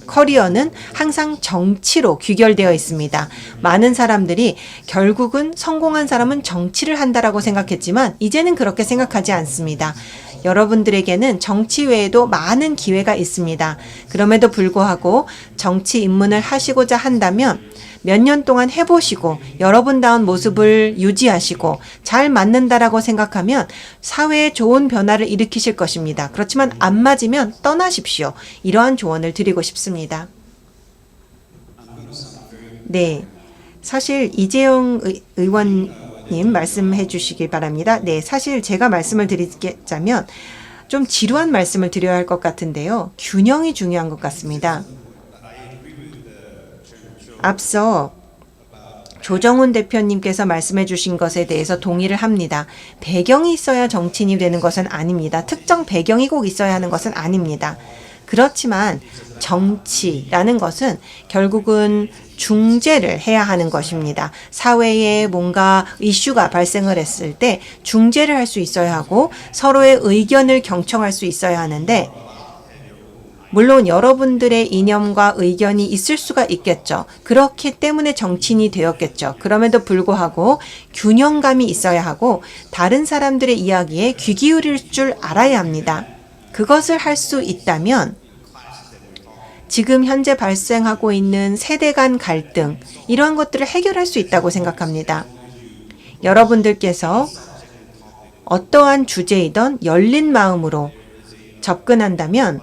커리어는 항상 정치로 귀결되어 있습니다. 많은 사람들이 결국은 성공한 사람은 정치를 한다라고 생각했지만 이제는 그렇게 생각하지 않습니다. 여러분들에게는 정치 외에도 많은 기회가 있습니다. 그럼에도 불구하고 정치 입문을 하시고자 한다면 몇 년 동안 해보시고 여러분다운 모습을 유지하시고 잘 맞는다라고 생각하면 사회에 좋은 변화를 일으키실 것입니다. 그렇지만 안 맞으면 떠나십시오. 이러한 조언을 드리고 싶습니다. 네, 사실 이재용 의원님 말씀해 주시기 바랍니다. 네, 사실 제가 말씀을 드리자면 좀 지루한 말씀을 드려야 할 것 같은데요. 균형이 중요한 것 같습니다. 앞서 조정훈 대표님께서 말씀해 주신 것에 대해서 동의를 합니다. 배경이 있어야 정치인이 되는 것은 아닙니다. 특정 배경이 꼭 있어야 하는 것은 아닙니다. 그렇지만 정치라는 것은 결국은 중재를 해야 하는 것입니다. 사회에 뭔가 이슈가 발생을 했을 때 중재를 할 수 있어야 하고 서로의 의견을 경청할 수 있어야 하는데 물론 여러분들의 이념과 의견이 있을 수가 있겠죠. 그렇기 때문에 정치인이 되었겠죠. 그럼에도 불구하고 균형감이 있어야 하고 다른 사람들의 이야기에 귀 기울일 줄 알아야 합니다. 그것을 할 수 있다면 지금 현재 발생하고 있는 세대 간 갈등, 이러한 것들을 해결할 수 있다고 생각합니다. 여러분들께서 어떠한 주제이든 열린 마음으로 접근한다면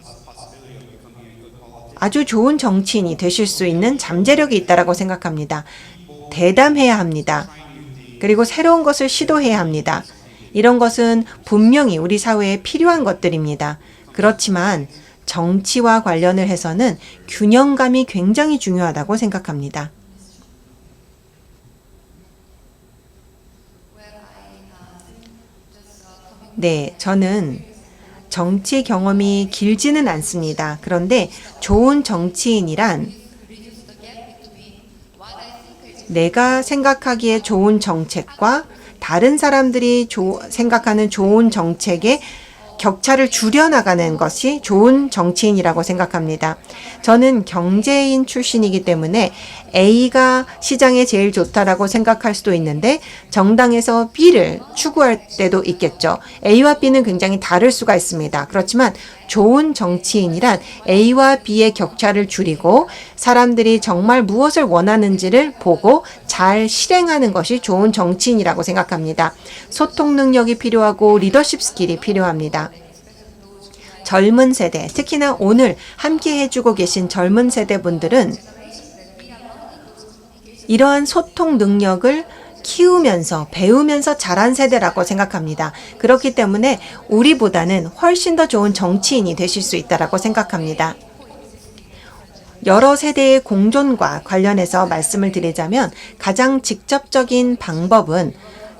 아주 좋은 정치인이 되실 수 있는 잠재력이 있다고 생각합니다. 대담해야 합니다. 그리고 새로운 것을 시도해야 합니다. 이런 것은 분명히 우리 사회에 필요한 것들입니다. 그렇지만 정치와 관련을 해서는 균형감이 굉장히 중요하다고 생각합니다. 네, 저는 정치 경험이 길지는 않습니다. 그런데 좋은 정치인이란 내가 생각하기에 좋은 정책과 다른 사람들이 생각하는 좋은 정책의 격차를 줄여나가는 것이 좋은 정치인이라고 생각합니다. 저는 경제인 출신이기 때문에 A가 시장에 제일 좋다라고 생각할 수도 있는데 정당에서 B를 추구할 때도 있겠죠. A와 B는 굉장히 다를 수가 있습니다. 그렇지만 좋은 정치인이란 A와 B의 격차를 줄이고 사람들이 정말 무엇을 원하는지를 보고 잘 실행하는 것이 좋은 정치인이라고 생각합니다. 소통 능력이 필요하고 리더십 스킬이 필요합니다. 젊은 세대, 특히나 오늘 함께 해주고 계신 젊은 세대분들은 이러한 소통 능력을 키우면서 배우면서 자란 세대라고 생각합니다. 그렇기 때문에 우리보다는 훨씬 더 좋은 정치인이 되실 수 있다고 생각합니다. 여러 세대의 공존과 관련해서 말씀을 드리자면 가장 직접적인 방법은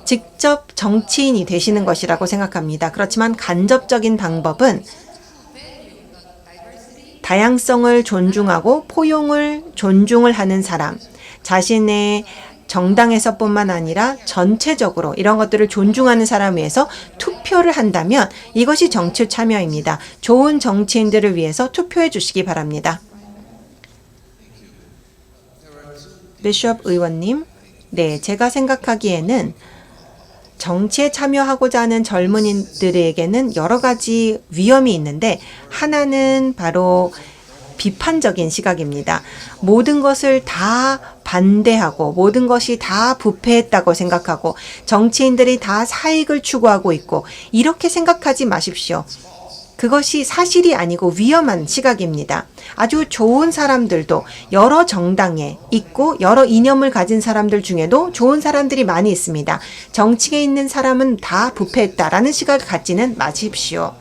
직접 정치인이 되시는 것이라고 생각합니다. 그렇지만 간접적인 방법은 다양성을 존중하고 포용을 존중을 하는 사람, 자신의 정당에서뿐만 아니라 전체적으로 이런 것들을 존중하는 사람 위해서 투표를 한다면 이것이 정치 참여입니다. 좋은 정치인들을 위해서 투표해 주시기 바랍니다. 비숍 의원님, 네, 제가 생각하기에는 정치에 참여하고자 하는 젊은이들에게는 여러 가지 위험이 있는데 하나는 바로 비판적인 시각입니다. 모든 것을 다 반대하고 모든 것이 다 부패했다고 생각하고 정치인들이 다 사익을 추구하고 있고 이렇게 생각하지 마십시오. 그것이 사실이 아니고 위험한 시각입니다. 아주 좋은 사람들도 여러 정당에 있고 여러 이념을 가진 사람들 중에도 좋은 사람들이 많이 있습니다. 정치에 있는 사람은 다 부패했다라는 시각을 갖지는 마십시오.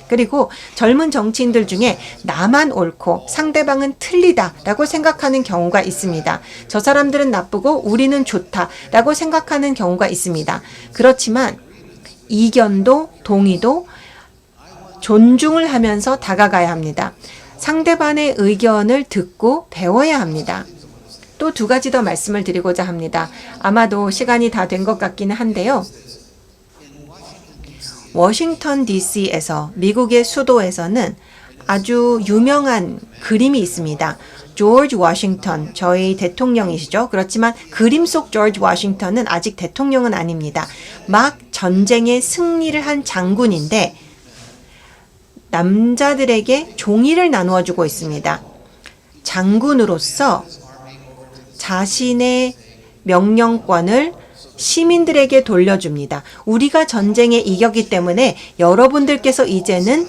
그리고 젊은 정치인들 중에 나만 옳고 상대방은 틀리다라고 생각하는 경우가 있습니다. 저 사람들은 나쁘고 우리는 좋다라고 생각하는 경우가 있습니다. 그렇지만 이견도 동의도 존중을 하면서 다가가야 합니다. 상대방의 의견을 듣고 배워야 합니다. 또 두 가지 더 말씀을 드리고자 합니다. 아마도 시간이 다 된 것 같기는 한데요. 워싱턴 DC에서 미국의 수도에서는 아주 유명한 그림이 있습니다. 조지 워싱턴, 저희 대통령이시죠. 그렇지만 그림 속 조지 워싱턴은 아직 대통령은 아닙니다. 막 전쟁에 승리를 한 장군인데 남자들에게 종이를 나누어 주고 있습니다. 장군으로서 자신의 명령권을 시민들에게 돌려줍니다. 우리가 전쟁에 이겼기 때문에 여러분들께서 이제는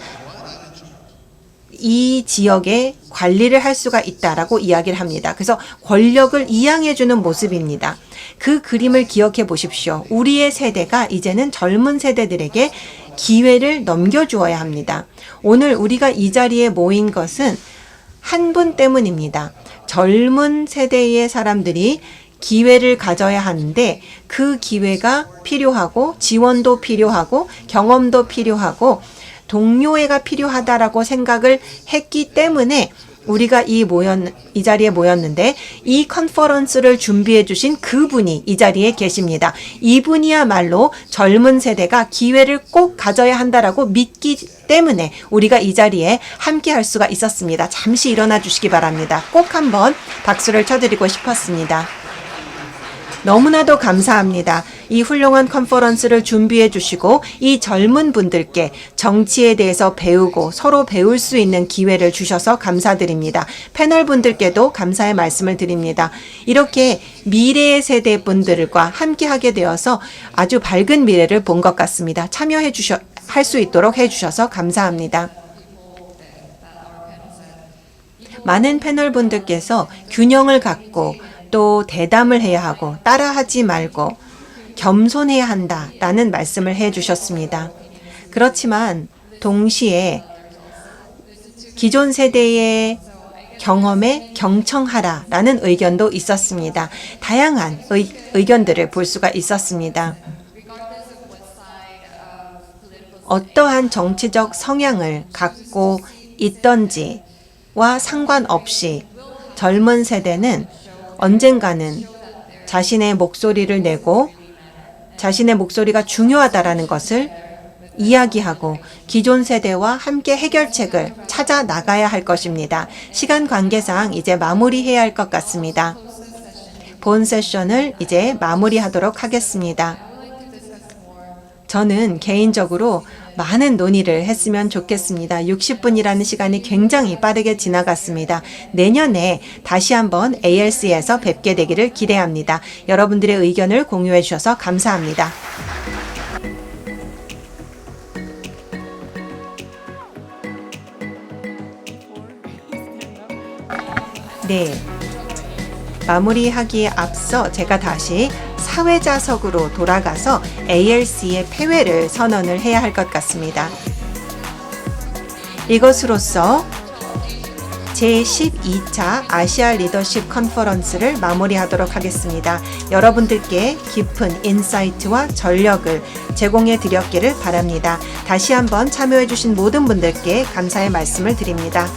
이 지역의 관리를 할 수가 있다라고 이야기를 합니다. 그래서 권력을 이양해주는 모습입니다. 그 그림을 기억해 보십시오. 우리의 세대가 이제는 젊은 세대들에게 기회를 넘겨주어야 합니다. 오늘 우리가 이 자리에 모인 것은 한 분 때문입니다. 젊은 세대의 사람들이 기회를 가져야 하는데 그 기회가 필요하고 지원도 필요하고 경험도 필요하고 동료애가 필요하다라고 생각을 했기 때문에 우리가 이 자리에 모였는데 이 컨퍼런스를 준비해 주신 그분이 이 자리에 계십니다. 이분이야말로 젊은 세대가 기회를 꼭 가져야 한다라고 믿기 때문에 우리가 이 자리에 함께 할 수가 있었습니다. 잠시 일어나 주시기 바랍니다. 꼭 한번 박수를 쳐드리고 싶었습니다. 너무나도 감사합니다. 이 훌륭한 컨퍼런스를 준비해 주시고 이 젊은 분들께 정치에 대해서 배우고 서로 배울 수 있는 기회를 주셔서 감사드립니다. 패널 분들께도 감사의 말씀을 드립니다. 이렇게 미래의 세대 분들과 함께 하게 되어서 아주 밝은 미래를 본 것 같습니다. 할 수 있도록 해주셔서 감사합니다. 많은 패널 분들께서 균형을 갖고 또 대담을 해야 하고 따라하지 말고 겸손해야 한다라는 말씀을 해주셨습니다. 그렇지만 동시에 기존 세대의 경험에 경청하라라는 의견도 있었습니다. 다양한 의견들을 볼 수가 있었습니다. 어떠한 정치적 성향을 갖고 있던지와 상관없이 젊은 세대는 언젠가는 자신의 목소리를 내고 자신의 목소리가 중요하다라는 것을 이야기하고 기존 세대와 함께 해결책을 찾아 나가야 할 것입니다. 시간 관계상 이제 마무리해야 할 것 같습니다. 본 세션을 이제 마무리하도록 하겠습니다. 저는 개인적으로 많은 논의를 했으면 좋겠습니다. 60분이라는 시간이 굉장히 빠르게 지나갔습니다. 내년에 다시 한번 ALC에서 뵙게 되기를 기대합니다. 여러분들의 의견을 공유해 주셔서 감사합니다. 네. 마무리하기에 앞서 제가 다시 사회자석으로 돌아가서 ALC의 폐회를 선언을 해야 할 것 같습니다. 이것으로써 제12차 아시아 리더십 컨퍼런스를 마무리하도록 하겠습니다. 여러분들께 깊은 인사이트와 전력을 제공해 드렸기를 바랍니다. 다시 한번 참여해 주신 모든 분들께 감사의 말씀을 드립니다.